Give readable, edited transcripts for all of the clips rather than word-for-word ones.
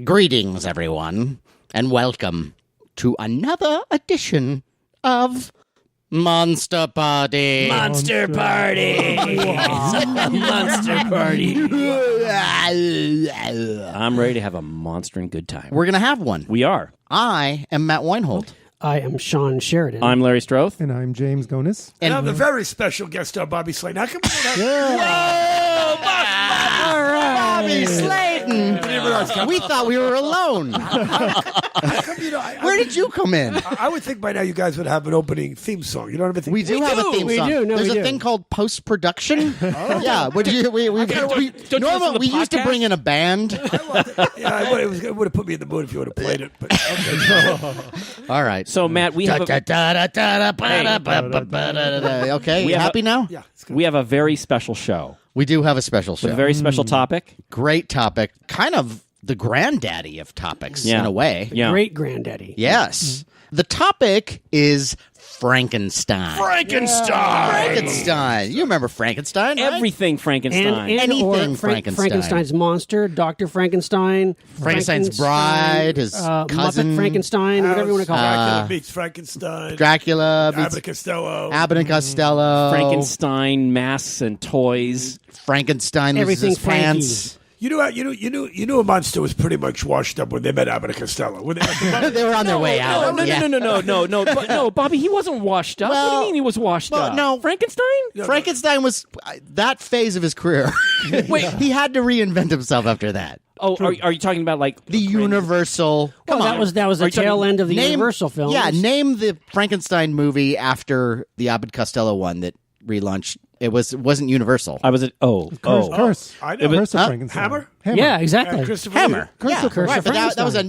Greetings, everyone, and welcome to another edition of Monster Party. Monster Party! Monster Party! I'm ready to have a monster and good time. We're going to have one. We are. I am Matt Weinhold. I am Shawn Sheridan. I'm Larry Stroth. And I'm James Gonis. And I'm the very special guest star, Bobby Slayton. How come we don't Whoa! Bobby Slayton! We thought we were alone. How come you know, Where did you come in? I would think by now you guys would have an opening theme song. You don't have a theme We do have a theme song. There's a thing called post-production. Yeah, we normally we used to bring in a band. It would have put me in the mood if you would have played it. But, okay. All right. So, Matt, we have okay, you happy now? Yeah, it's good. we have a very special show We do have a special show. with a very special topic. Great topic. Kind of the granddaddy of topics in a way. Yeah. Great granddaddy. Yes. The topic is Frankenstein. Frankenstein. You remember Frankenstein, right? Everything Frankenstein. Anything Frankenstein. Frankenstein's monster, Dr. Frankenstein. Frankenstein's bride, his cousin. Muppet Frankenstein, whatever you want to call it. Dracula meets Frankenstein. Dracula Abbott meets and Costello. Abbott and Costello. Frankenstein, masks and toys. Frankenstein was Everything his pants. You knew a monster was pretty much washed up when they met Abbott and Costello. When They were on their way out. No, Yeah. no, Bobby, he wasn't washed up. What do you mean he was washed up? No. Frankenstein? Frankenstein was that phase of his career. Wait. He had to reinvent himself after that. Oh, are you talking about like The Universal. Come on. That was the tail end of the Universal films. Yeah, name the Frankenstein movie after the Abbott Costello one that relaunched. It wasn't Universal. I was at Curse. I know. Curse of Frankenstein. Hammer? Yeah, exactly. Christopher Hammer. Lee. Yeah, Curse right. of But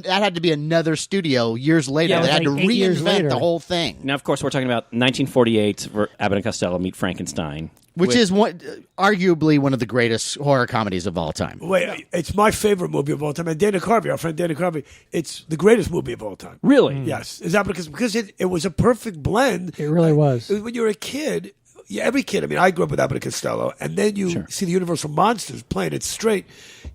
that had to be another studio years later. Yeah, They it had was to like 8 years reinvent later. the whole thing, Now, of course, we're talking about 1948 for Abbott and Costello meet Frankenstein. which is arguably one of the greatest horror comedies of all time. Wait, it's my favorite movie of all time. And Dana Carvey, our friend Dana Carvey, it's the greatest movie of all time. Really? Yes. Is that because it was a perfect blend. It really was. When you're a kid, every kid, I mean, I grew up with Abbott and Costello, and then you see the Universal monsters playing it straight.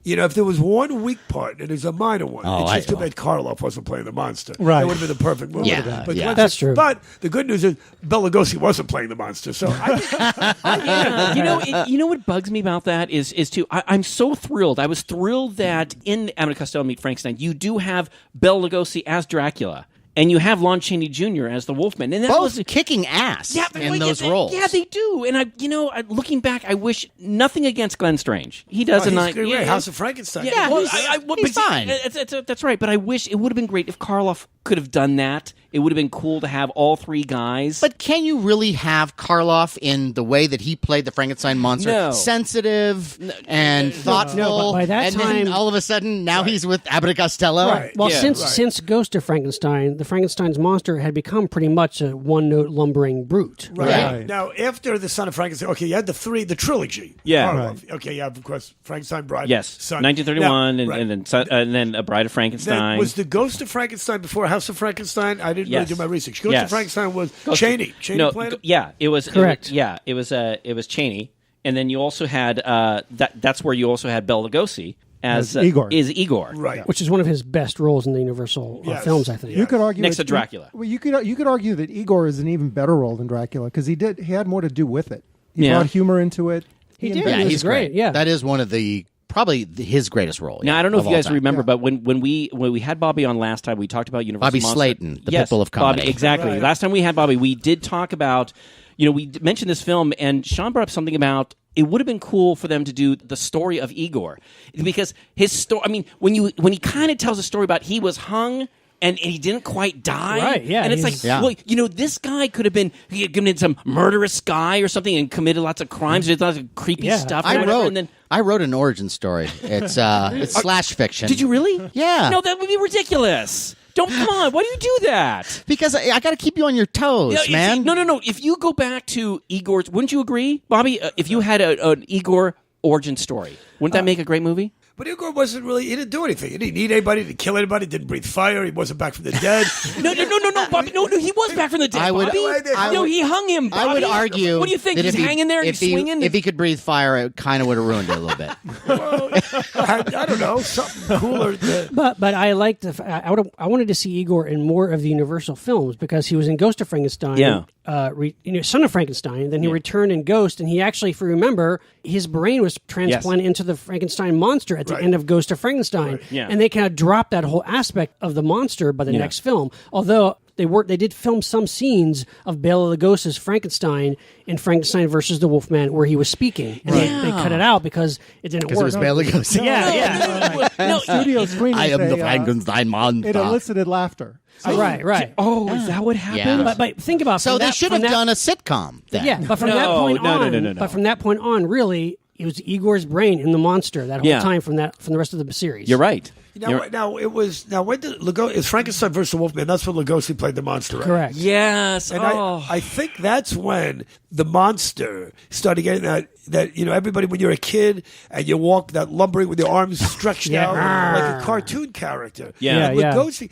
You know, if there was one weak part, and there's a minor one, it's just too bad Karloff wasn't playing the monster. Right. It would have been the perfect movie. Yeah, But yeah. That's true. But the good news is Bela Lugosi wasn't playing the monster. So Yeah. You know what bugs me about that is I'm so thrilled. I was thrilled that in Abbott and Costello meet Frankenstein, you do have Bela Lugosi as Dracula. And you have Lon Chaney Jr. as the Wolfman, and that Both was kicking ass in those roles. Yeah, they do. And looking back, I wish nothing against Glenn Strange. He does he's great. House of Frankenstein. Yeah, he's fine. That's right. But I wish it would have been great if Karloff could have done that. It would have been cool to have all three guys. But can you really have Karloff in the way that he played the Frankenstein monster? No. Sensitive and thoughtful. No, but by that and time- then all of a sudden, now he's with Abbott and Costello. Right. Well, Yeah. since Ghost of Frankenstein, the Frankenstein's monster had become pretty much a one-note lumbering brute. Right. Now, after the Son of Frankenstein, okay, you had the trilogy. Yeah. Karloff. Okay, you have, of course, Frankenstein, Bride, yes, Son. 1931, Now, and then A Bride of Frankenstein. Then was the Ghost of Frankenstein before House of Frankenstein? I didn't really Yes. do my research. Ghost Yes. of Frankenstein was Chaney. Chaney played him? Yeah, it was Correct. It was Chaney, and then you also had that's where you also had Bela Lugosi as Igor. Is Igor. Right. Which is one of his best roles in the Universal Yes. films, I think. Yeah. You could argue Next that- to Dracula. Well, you could argue that Igor is an even better role than Dracula because he had more to do with it. He Yeah. brought humor into it. He did. invented Yeah, it. he's great. Yeah. That is one of probably his greatest role. Now yeah, I don't know if of you all guys time. remember, but when we had Bobby on last time, we talked about Universal Bobby Monster. Slayton, the Yes, Pitbull of Comedy. Bobby, exactly. Right. Last time we had Bobby, we did talk about, we mentioned this film, and Sean brought up something about it would have been cool for them to do the story of Igor because his story. I mean, when he kind of tells a story about he was hung. And he didn't quite die. Right, yeah, And it's like, well, this guy could have been some murderous guy or something and committed lots of crimes, did lots of creepy stuff. I or whatever, and then, wrote an origin story. It's slash fiction. did you really? Yeah. No, that would be ridiculous. Come on. Why do you do that? Because I got to keep you on your toes, Yeah, man. No. If you go back to Igor's, wouldn't you agree, Bobby? If you had an Igor origin story, wouldn't that make a great movie? But Igor wasn't really, he didn't do anything. He didn't eat anybody, didn't kill anybody, didn't breathe fire, he wasn't back from the dead. No, Bobby. No, he was back from the dead, Bobby. He hung him, Bobby. I would argue. What do you think? He's hanging there, he's swinging? If he could breathe fire, it kind of would have ruined it a little bit. Well, I don't know, something cooler. But I liked I wanted to see Igor in more of the Universal films because he was in Ghost of Frankenstein. Yeah. Son of Frankenstein. Then he returned in Ghost, and he actually, if you remember, his brain was transplanted into the Frankenstein monster at the end of Ghost of Frankenstein. Right. Yeah. And they kind of dropped that whole aspect of the monster by the next film. Although they did film some scenes of Bela Lugosi's Frankenstein in Frankenstein versus the Wolfman where he was speaking. And they cut it out because it didn't work. Because it was Bela Lugosi. No, studio screen. I am the Frankenstein monster. It elicited laughter. So, right. Oh, is that what happened? Yeah. But think about So they should have done a sitcom then. Yeah, but from that point on, no. But from that point on, really, it was Igor's brain in the monster that whole time from the rest of the series. You're right. Now when did Lugosi? It's Frankenstein versus the Wolfman. That's when Lugosi played the monster, right? Correct. Yes. And I think that's when the monster started getting that everybody, when you're a kid and you walk that lumbering with your arms stretched out like a cartoon character. Yeah. And Lugosi,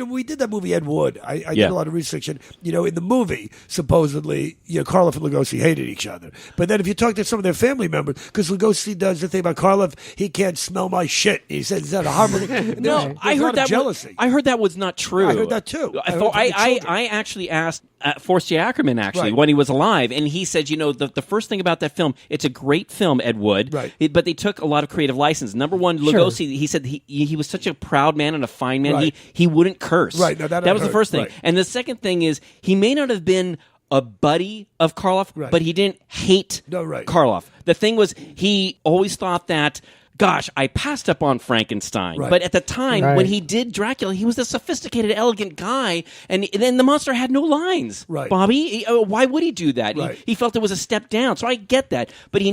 we did that movie Ed Wood. I did a lot of research, and in the movie supposedly Karloff and Lugosi hated each other. But then if you talk to some of their family members, because Lugosi does the thing about Karloff, he can't smell my shit. He says, "Is that a horrible?" No, I heard that jealousy. I heard that was not true. I heard that too. I actually asked Forrest J. Ackerman when he was alive, and he said, the first thing about that film, it's a great film, Ed Wood, right? But they took a lot of creative license. Number one, Lugosi, he said he was such a proud man and a fine man. Right. He wouldn't curse. Right. Now, that was the first thing. Right. And the second thing is he may not have been a buddy of Karloff, but he didn't hate Karloff. The thing was, he always thought that, gosh, I passed up on Frankenstein. Right. But at the time, when he did Dracula, he was a sophisticated, elegant guy, and then the monster had no lines. Right. Bobby, why would he do that? Right. He felt it was a step down. So I get that. But I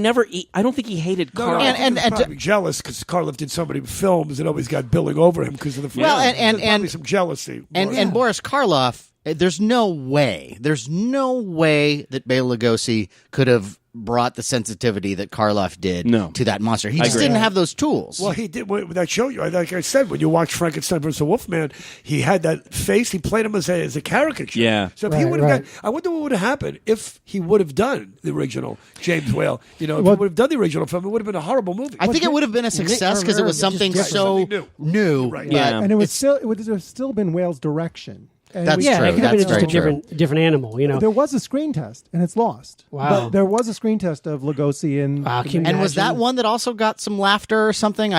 don't think he hated Karloff. And probably jealous because Karloff did so many films and always got billing over him because of the film. Well, and some jealousy. And Boris Karloff, there's no way that Bela Lugosi could have brought the sensitivity that Karloff did to that monster. He just didn't have those tools. Well, he did. That showed you. Like I said, when you watch Frankenstein versus the Wolfman, he had that face. He played him as a caricature. Yeah. So if he would have I wonder what would have happened if he would have done the original James Whale. If he would have done the original film, it would have been a horrible movie. I think it would have been a success because it was something so new. Right. Yeah. And it would have still been Whale's direction. That's true. It could have been That's just a different animal, There was a screen test, and it's lost. Wow. But there was a screen test of Lugosi and was that one that also got some laughter or something?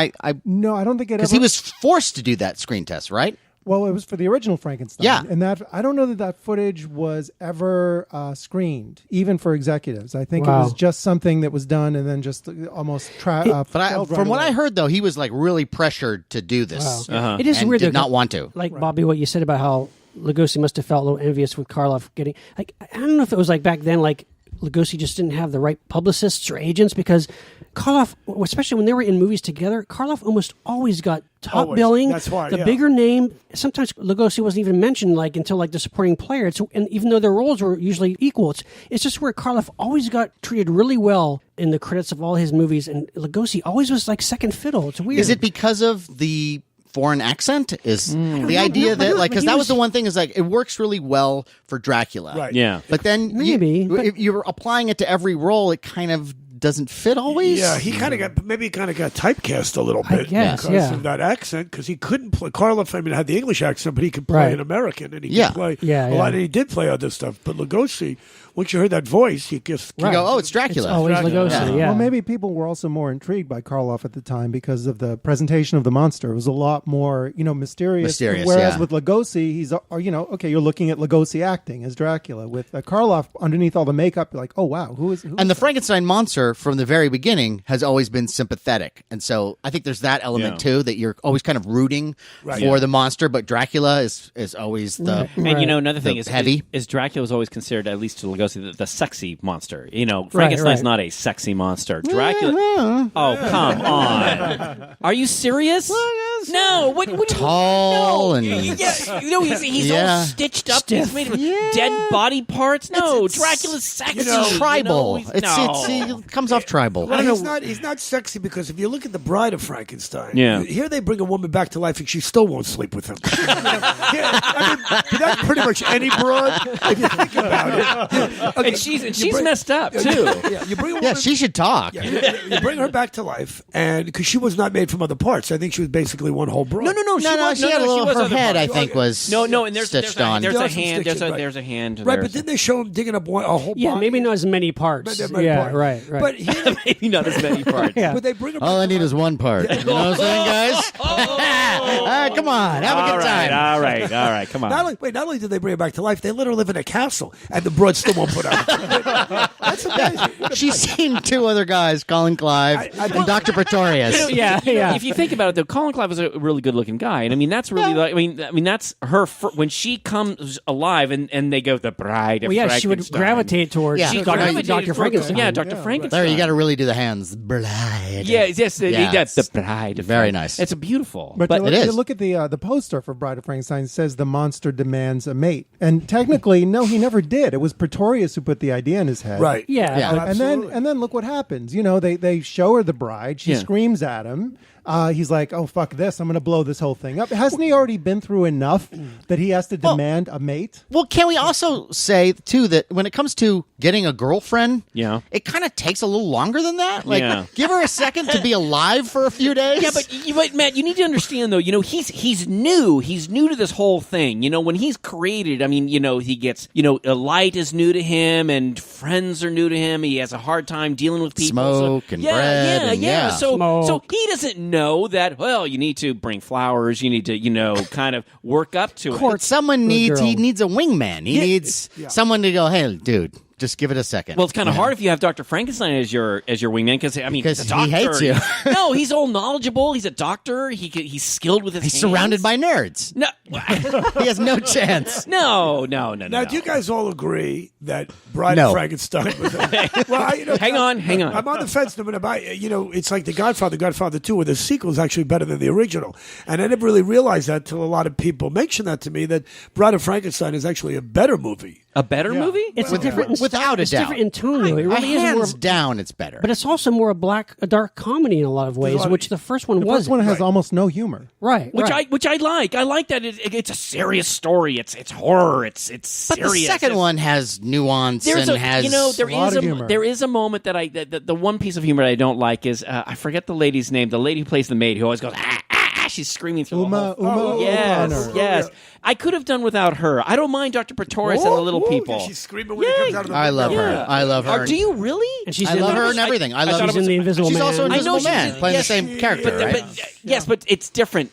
No, I don't think it because he was forced to do that screen test, right? Well, it was for the original Frankenstein. Yeah. And I don't know that footage was ever screened, even for executives. I think it was just something that was done and then just almost from what I heard, though, he was like really pressured to do this. Wow. It is weird. Did not want to. Like, Bobby, what you said about how Lugosi must have felt a little envious with Karloff getting... Like, I don't know if it was like back then, like, Lugosi just didn't have the right publicists or agents because Karloff, especially when they were in movies together, Karloff almost always got top billing. That's why, the bigger name. Sometimes Lugosi wasn't even mentioned until the supporting player. And even though their roles were usually equal, it's just where Karloff always got treated really well in the credits of all his movies, and Lugosi always was like second fiddle. It's weird. Is it because of the foreign accent? Is the idea that because that was the one thing is like it works really well for Dracula, right? Yeah, but then if you're applying it to every role, it kind of doesn't fit always. Yeah, he kind of got typecast a little bit because of that accent because he couldn't play. Karloff, had the English accent, but he could play an American and he could play a lot. And he did play other stuff, but Lugosi. Once you heard that voice, you just go, oh, it's Dracula. It's always Lugosi, Well, maybe people were also more intrigued by Karloff at the time because of the presentation of the monster. It was a lot more, mysterious. Whereas with Lugosi, he's, okay, you're looking at Lugosi acting as Dracula. With Karloff, underneath all the makeup, you're like, oh, wow, who is And the Frankenstein monster from the very beginning has always been sympathetic. And so I think there's that element, too, that you're always kind of rooting for the monster, but Dracula is always the And, another thing is heavy. Is Dracula was always considered, at least to Lugosi, the sexy monster. Frankenstein's not a sexy monster. Dracula. Oh, come on. Are you serious? is? No. What tall and he's all stitched up. Stiff. He's made of dead body parts. No, Dracula's sexy. Tribal. It comes off tribal. Well, he's not sexy because if you look at the Bride of Frankenstein, here they bring a woman back to life and she still won't sleep with him. That's pretty much any broad if you think about it. Okay, and she's messed up too. You bring a woman, she should talk. You bring her back to life, and because she was not made from other parts, I think she was basically one whole broad. No. She had a little. Her head, I think, was and there's stitched on. There's a hand. There's a hand. Right, but then they show him digging up a whole body. Yeah, maybe not as many parts. Right. But here, maybe not as many parts. But they bring him. All I need is one part. You know what I'm saying, guys? Come on, have a good time. All right, come on. Not only did they bring her back to life, they let her live in a castle, and the broad still won't put out. That's amazing. She's seen two other guys, Colin Clive and Dr. Pretorius. Yeah. If you think about it, though, Colin Clive was a really good-looking guy, and I mean that's really. I mean that's her when she comes alive, and they go the Bride of Frankenstein. She would gravitate towards Dr. Frankenstein. Yeah, Dr. Frankenstein. There, you got to really do the hands. Bride. Yes, that's the Bride. Very nice. It's beautiful, but it is. You look at the poster for Bride of Frankenstein. It says the monster demands a mate, and technically, no, he never did. It was Pretorius who put the idea in his head. Right. Yeah. And then look what happens. You know, they show her the bride. She screams at him. He's like, oh, fuck this. I'm going to blow this whole thing up. Hasn't he already been through enough that he has to demand a mate? Well, can we also say, too, that when it comes to getting a girlfriend, it kind of takes a little longer than that? Like, give her a second to be alive for a few days? Yeah, but Matt, you need to understand, though, he's new. He's new to this whole thing. When he's created, I mean, he gets, a light is new to him and friends are new to him. He has a hard time dealing with people. Smoke and bread. So he doesn't know that, well, you need to bring flowers, you need to, kind of work up to it. But someone he needs a wingman. He needs someone to go, hey, dude, just give it a second. Well, it's kind of hard if you have Dr. Frankenstein as your wingman because he's a doctor. He hates you. No, he's all knowledgeable. He's a doctor. He's skilled with his hands. He's surrounded by nerds. No, he has no chance. No. Now, do you guys all agree that Bride of Frankenstein was hang on. I'm on the fence no matter about it's like The Godfather 2, where the sequel is actually better than the original. And I never really realized that till a lot of people mention that to me, that Bride of Frankenstein is actually a better movie. A better movie? It's different. Without a it's doubt. different in tone, though. It really is hands down, it's better. But it's also more a dark comedy in a lot of ways, which the first one was. The first one has almost no humor. Right. Which I like. I like that it's a serious story. It's horror. It's serious. But the second one has nuance has there a lot of humor. There is a moment that the one piece of humor that I don't like is I forget the lady's name. The lady who plays the maid who always goes she's screaming through Uma yes. O'Connor. I could have done without her. I don't mind Dr. Pretorius and the little people. Yeah, she's screaming when he comes out of the I love her. I love her. Do you really? And she's I love her and everything. I love she's in The Invisible She's Man. also Invisible Man, playing yes, the same character, right? Yes, but it's different.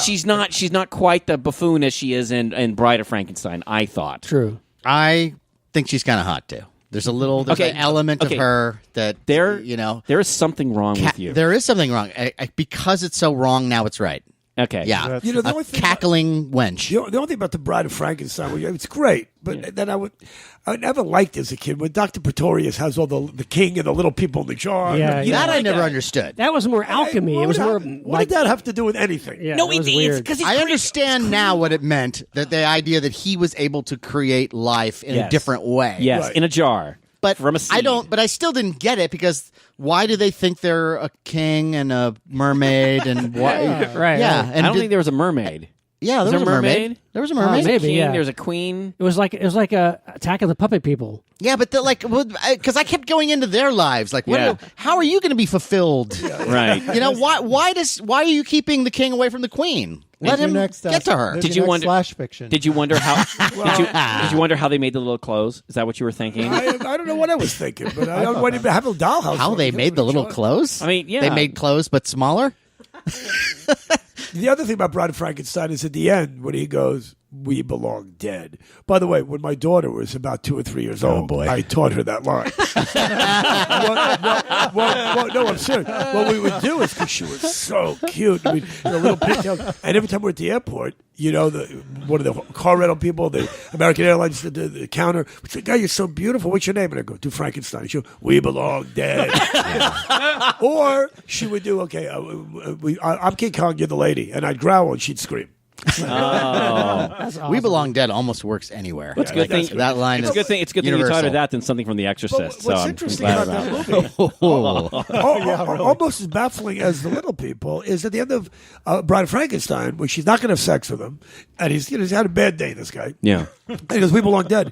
She's not quite the buffoon as she is in Bride of Frankenstein, I thought. True. I think she's kind of hot, too. There's an element of her that, there is something wrong with you. There is something wrong. Because it's so wrong, now it's right. Okay. Yeah. The only thing cackling wench. The only thing about the Bride of Frankenstein, it's great, but then I never liked as a kid when Dr. Pretorius has all the king and the little people in the jar. Yeah, that I never understood. That was more alchemy. It was more. What did that have to do with anything? Yeah, no, it's weird. Because I understand now what it meant, that the idea that he was able to create life in a different way. Yes, in a jar. But from a seed. I still didn't get it, because why do they think they're a king and a mermaid and why? Right. Yeah, and I don't think there was a mermaid. Yeah, there was a mermaid. There was a mermaid. Maybe. There's a queen. It was like a Attack of the Puppet People. Yeah, but because I kept going into their lives, like, how are you going to be fulfilled? Right. Why are you keeping the king away from the queen? Let him get to her. Did you wonder? Slash fiction. Did you wonder how? did you wonder how they made the little clothes? Is that what you were thinking? I don't know what I was thinking, but I wanted to have a dollhouse. How they made the little clothes? I mean, yeah, they made clothes but smaller. The other thing about Bride of Frankenstein is at the end when he goes, We Belong Dead. By the way, when my daughter was about 2 or 3 years old, I taught her that line. No, I'm serious. What we would do is, because she was so cute, I mean, a little pigtail, and every time we're at the airport, one of the car rental people, the American Airlines, the counter, would say, "God, you're so beautiful. What's your name?" And I go, "Do Frankenstein." She go, "We Belong Dead." Or she would do, "Okay, I'm King Kong, you're the lady," and I'd growl and she'd scream. Oh, that's awesome. We Belong Dead almost works anywhere. It's a good thing. That line. It's a good thing. It's a good thing you taught her that than something from The Exorcist. What's so interesting about that movie, almost as baffling as The Little People, is at the end of Bride of Frankenstein, where she's not going to have sex with him, and he's had a bad day. This guy, yeah, and he goes, "We belong dead."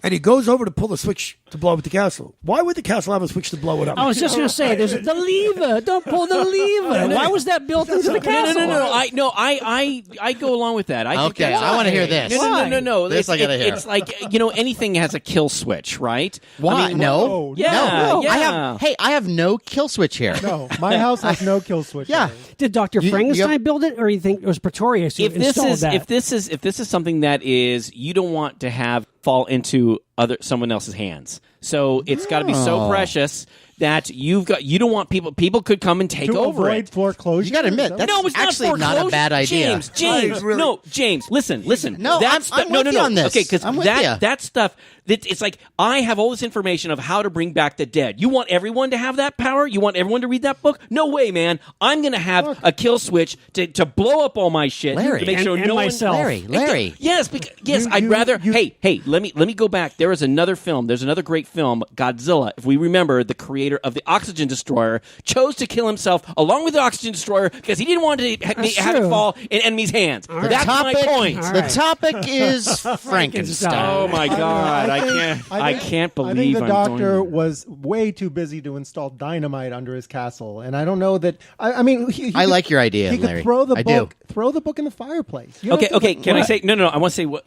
And he goes over to pull the switch to blow up the castle. Why would the castle have a switch to blow it up? I was just going to say, there's the lever. Don't pull the lever. Why was that built into the castle? No. I go along with that. I want to hear this. No. This I gotta hear. It's like anything has a kill switch, right? Why? I mean, no. Yeah. I have no kill switch here. No, my house has no kill switch. Yeah. Did Dr. Frankenstein build it, or you think it was Pretorius who installed that? If this is something that is you don't want to have fall into someone else's hands, so it's got to be so precious that you don't want people could come and take over avoid it. Foreclosure. You got to admit that's actually not a bad idea. James, no, James, listen. No, I'm with you on this. Okay, because that stuff. It's like I have all this information of how to bring back the dead. You want everyone to have that power? You want everyone to read that book? No way, man. I'm going to have a kill switch to blow up all my shit. Larry. To make sure and no myself. one... Larry. Yes, I'd rather... Hey, let me go back. There is another film. There's another great film, Godzilla. If we remember, the creator of the Oxygen Destroyer chose to kill himself along with the Oxygen Destroyer because he didn't want to have it fall in enemies' hands. That's my point. The topic is Frankenstein. Oh, my God. I can't believe I think the doctor was way too busy to install dynamite under his castle, and I don't know that. I mean, I like your idea, he Larry. Could throw the I book. do. Throw the book in the fireplace. Okay. Can I say no? I want to say what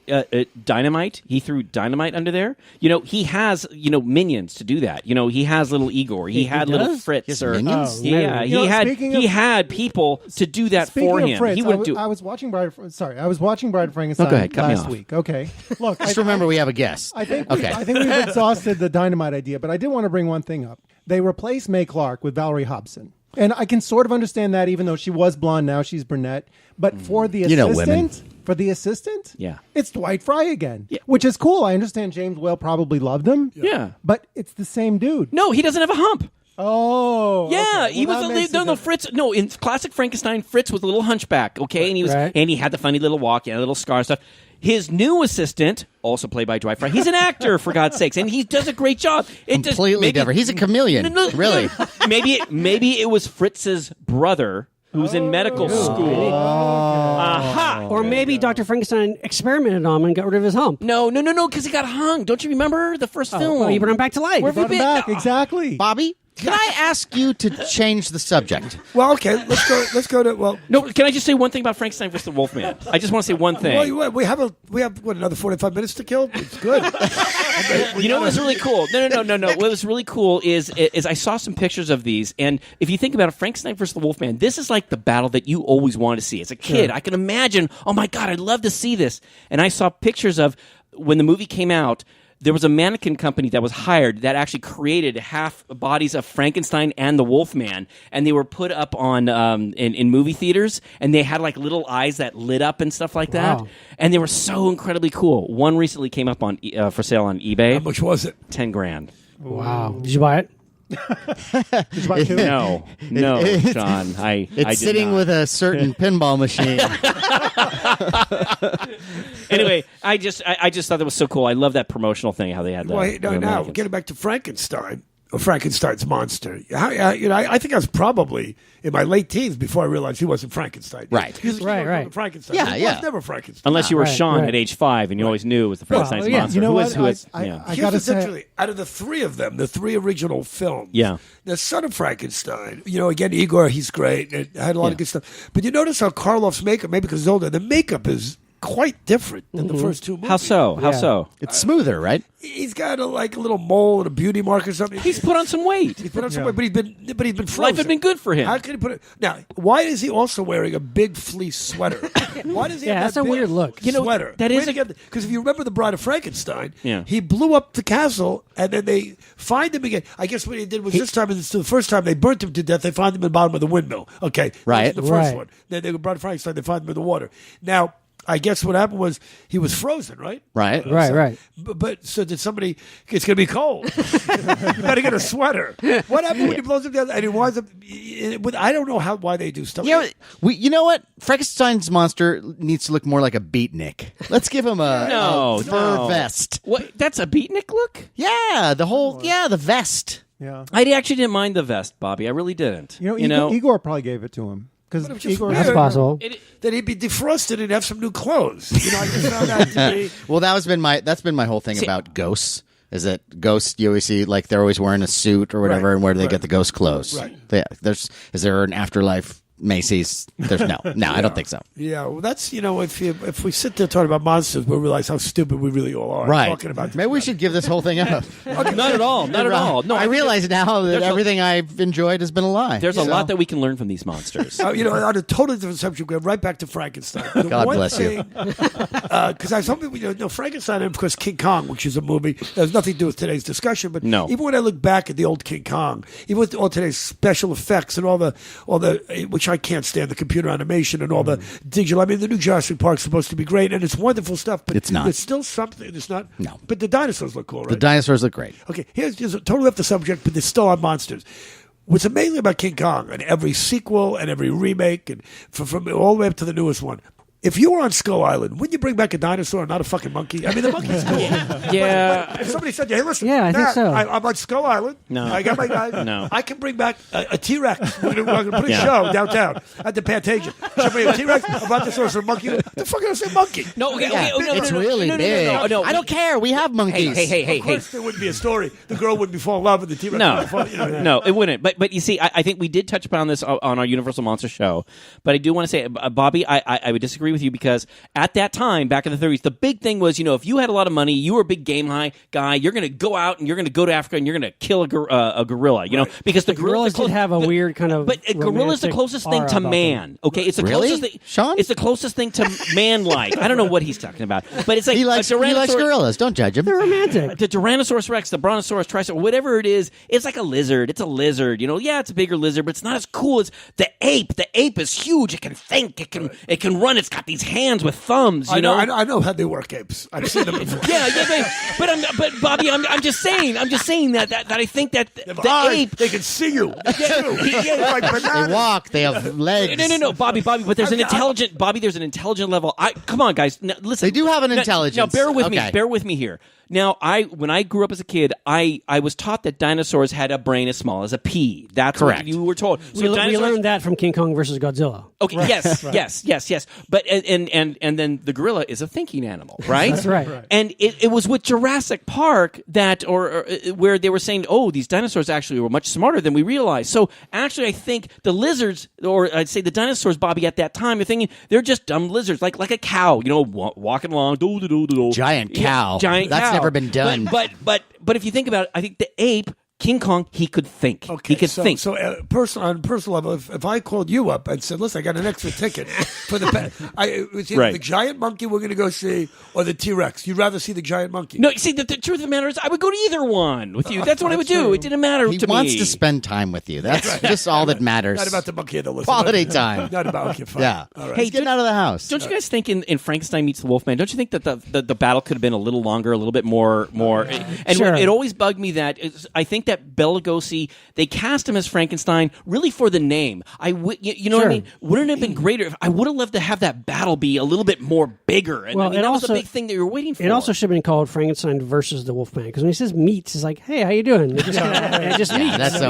dynamite. He threw dynamite under there. He has minions to do that. He has little Igor. He had little Fritz. Minions? He had people to do that for him. Fritz, he would do. I was watching Bride of Frankenstein go ahead, cut me last off. week. Okay, look. Just remember we have a guest. I think we've exhausted the dynamite idea, but I did want to bring one thing up. They replaced Mae Clark with Valerie Hobson. And I can sort of understand that, even though she was blonde, now she's brunette. But for the assistant, yeah, it's Dwight Fry again, which is cool. I understand James Whale probably loved him. Yeah. But it's the same dude. No, he doesn't have a hump. Oh, yeah, okay. he was Fritz. No, in classic Frankenstein, Fritz was a little hunchback. Okay, and he had the funny little walk and a little scar stuff. His new assistant, also played by Dwight Fry, he's an actor for God's sakes, and he does a great job. Completely different. He's a chameleon. Really? Maybe it was Fritz's brother who's in medical school. Aha! Or maybe Dr. Frankenstein experimented on him and got rid of his hump. No, because he got hung. Don't you remember the first film? Well, you brought him back to life. Where have you been? Back, exactly. Bobby, can I ask you to change the subject? Well, okay, let's go to No, can I just say one thing about Frankenstein vs. the Wolfman? I just want to say one thing. Well, we have another 45 minutes to kill. It's good. What was really cool? No. What was really cool is I saw some pictures of these, and if you think about it, Frankenstein vs. the Wolfman, this is like the battle that you always wanted to see. As a kid, I can imagine, oh my God, I'd love to see this. And I saw pictures of when the movie came out. There was a mannequin company that was hired that actually created half bodies of Frankenstein and the Wolfman, and they were put up on in movie theaters, and they had like little eyes that lit up and stuff like that, and they were so incredibly cool. One recently came up on for sale on eBay. How much was it? $10,000. Wow! Did you buy it? Did you buy two? No, Sean. I did sitting not. with a certain pinball machine. Anyway, I just thought that was so cool. I love that promotional thing. How they had that. Well, now getting back to Frankenstein. Or Frankenstein's monster. I think I was probably in my late teens before I realized he wasn't Frankenstein. Right. He was Right. Frankenstein. Yeah, He was never Frankenstein. Unless you were Right, Sean right. at age 5 and you always knew it was the Frankenstein's monster. You know what? Here's I got to what's say, interesting. Out of the three of them, the three original films, the son of Frankenstein, again, Igor, he's great. And it had a lot of good stuff. But you notice how Karloff's makeup, maybe because he's older, the makeup is quite different than the first two movies. How so? How so? It's smoother, right? He's got a little mole and a beauty mark or something. He's put on some weight. He's put on some weight, but he's been frozen. Life had been good for him. How can he put it? Now, why is he also wearing a big fleece sweater? Why does he have that's that a big weird look. sweater? That is because if you remember the Bride of Frankenstein, Yeah. he blew up the castle and then they find him again. I guess what he did was this time, it's the first time they burnt him to death. They find him in the bottom of the windmill. Okay, Right. That was the first Right. one. Then they were Bride of Frankenstein. They find him in the water. Now, I guess what happened was he was frozen, right? Right. Right. But so did somebody? It's going to be cold. You better get a sweater. What happened when he blows up the other? And he winds up. I don't know why they do stuff. Yeah, you know what? Frankenstein's monster needs to look more like a beatnik. Let's give him a fur vest. What? That's a beatnik look? Yeah, the vest. Yeah. I actually didn't mind the vest, Bobby. I really didn't. Igor probably gave it to him. Because Igor, That's possible. That he'd be defrosted and have some new clothes. I just found that to be. Well, that's been my whole thing about ghosts. Is that ghosts? You always see like they're always wearing a suit or whatever, Right, and where do they right. get the ghost clothes? Right. Is there an afterlife? Macy's? There's no. I don't think so. Yeah, well, that's if we sit there talking about monsters, we'll realize how stupid we really all are. Right. Talking about Maybe we should give this whole thing up. Not at all. Not at all. No, I realize now that there's everything I've enjoyed has been a lie. There's a lot that we can learn from these monsters. on a totally different subject, we're right back to Frankenstein. God bless you. Because I some people, Frankenstein and of course King Kong, which is a movie that has nothing to do with today's discussion. But No. even when I look back at the old King Kong, even with all today's special effects and all the which I can't stand, the computer animation and all the digital. I mean, the new Jurassic Park's supposed to be great and it's wonderful stuff, but it's not. There's still something. It's not. No. But the dinosaurs look cool, right? The dinosaurs look great. Okay, here's totally off the subject, but they're still on monsters. What's amazing about King Kong and every sequel and every remake and from all the way up to the newest one, if you were on Skull Island, wouldn't you bring back a dinosaur and not a fucking monkey? I mean, the monkey's cool. Yeah. But if somebody said, hey, listen, Yeah, I think Matt, so. I'm on Skull Island. No. I got my guy. No. I can bring back a T-Rex. We're going to put a show downtown at the Plantation. Should bring a T-Rex, a brontosaurus, or a monkey. The fuck did I say monkey? No, okay, Yeah, okay. No, it's no, no, really no, no, big. No, no, no. I don't care. We have monkeys. Hey. Of course, there wouldn't be a story. The girl wouldn't be fall in love with the T-Rex. No, it wouldn't. But you see, I think we did touch upon this on our Universal Monster show. But I do want to say, Bobby, I would disagree with you because at that time, back in the 30s, the big thing was, if you had a lot of money, you were a big game guy, you're going to go out and you're going to go to Africa and you're going to kill a gorilla, because the gorillas did have a weird kind of. But a gorilla's the closest thing to man. Okay, it's the closest thing. Sean? It's the closest thing to man-like. I don't know what he's talking about, but it's like He likes gorillas. Don't judge him. They're romantic. the Tyrannosaurus Rex, the Brontosaurus, Triceratops, whatever it is, it's like a lizard. It's a lizard. Yeah, it's a bigger lizard, but it's not as cool as the ape. The ape is huge. It can think. It can run. It's got these hands with thumbs. I know how they work apes. I've seen them before. but Bobby, I'm just saying that I think that the ape. They can see you. Like bananas. They walk. They have legs. No, Bobby. But there's an intelligent level. Come on, guys. Now, listen. They do have an intelligence. Now, bear with Okay. me. Bear with me here. Now, when I grew up as a kid, I was taught that dinosaurs had a brain as small as a pea. That's correct. what you were told. So We dinosaurs, learned that from King Kong versus Godzilla. Okay. Right. Yes. But and then the gorilla is a thinking animal, right? That's right. And it was with Jurassic Park that, or where they were saying, these dinosaurs actually were much smarter than we realized. So actually, I think the lizards, or I'd say the dinosaurs, Bobby, at that time, you're thinking they're just dumb lizards, like a cow, walking along, Giant cow. Giant That's cow. never been done. But if you think about it, I think the ape, King Kong, he could think. Okay, he could think. So, on a personal level, if I called you up and said, "Listen, I got an extra ticket for the," it was either the giant monkey we're going to go see or the T-Rex. You'd rather see the giant monkey. No, see, the truth of the matter is, I would go to either one with you. That's what I would do. It didn't matter He to me. wants to spend time with you. That's just all that matters. Not about the monkey and the lizard. Quality time. Not about okay, fine. Yeah. All right. He's getting out of the house. Don't you guys think in Frankenstein meets the Wolfman? Don't you think that the battle could have been a little longer, a little bit more? And Sure. it always bugged me that I think that Bela Lugosi, they cast him as Frankenstein really for the name. You know what I Sure. mean? Wouldn't it have been greater if I would have loved to have that battle be a little bit more bigger? And Well, that was the also- big thing that you were waiting for. It also should have been called Frankenstein versus the Wolfman, because when he says meets, it's like, hey, how you doing? It just meets. That's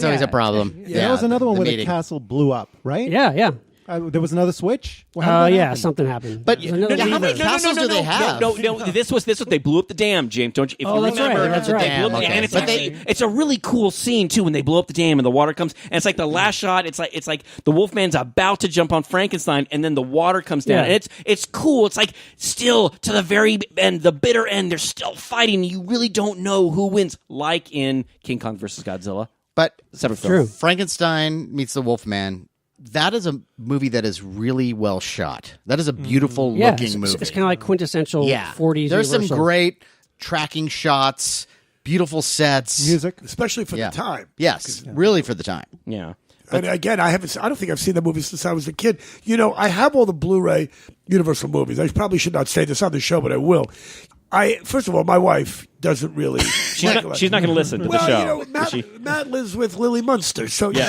always a problem. That was another one the where meeting. the castle blew up, right? Yeah. There was another switch? Something happened. But how many castles do they have? No. This was they blew up the dam, James. Don't you? If you that's remember, right. That's right. They blew up the dam. And it's a really cool scene too when they blow up the dam and the water comes. And it's like the last shot. It's like the Wolfman's about to jump on Frankenstein, and then the water comes down. And it's cool. It's like still to the very end, the bitter end. They're still fighting. You really don't know who wins, like in King Kong versus Godzilla. But separate film. Frankenstein meets the Wolfman. That is a movie that is really well shot. That is a beautiful looking movie. It's kind of like quintessential 40s. There's Universal. some great tracking shots, beautiful sets, music, especially for the time. Yes, really for the time. Yeah. And again, I don't think I've seen the movie since I was a kid. I have all the Blu-ray Universal movies. I probably should not say this on the show, but I will. First of all, my wife doesn't really. She's not going to listen to the show. Matt lives with Lily Munster, so she'll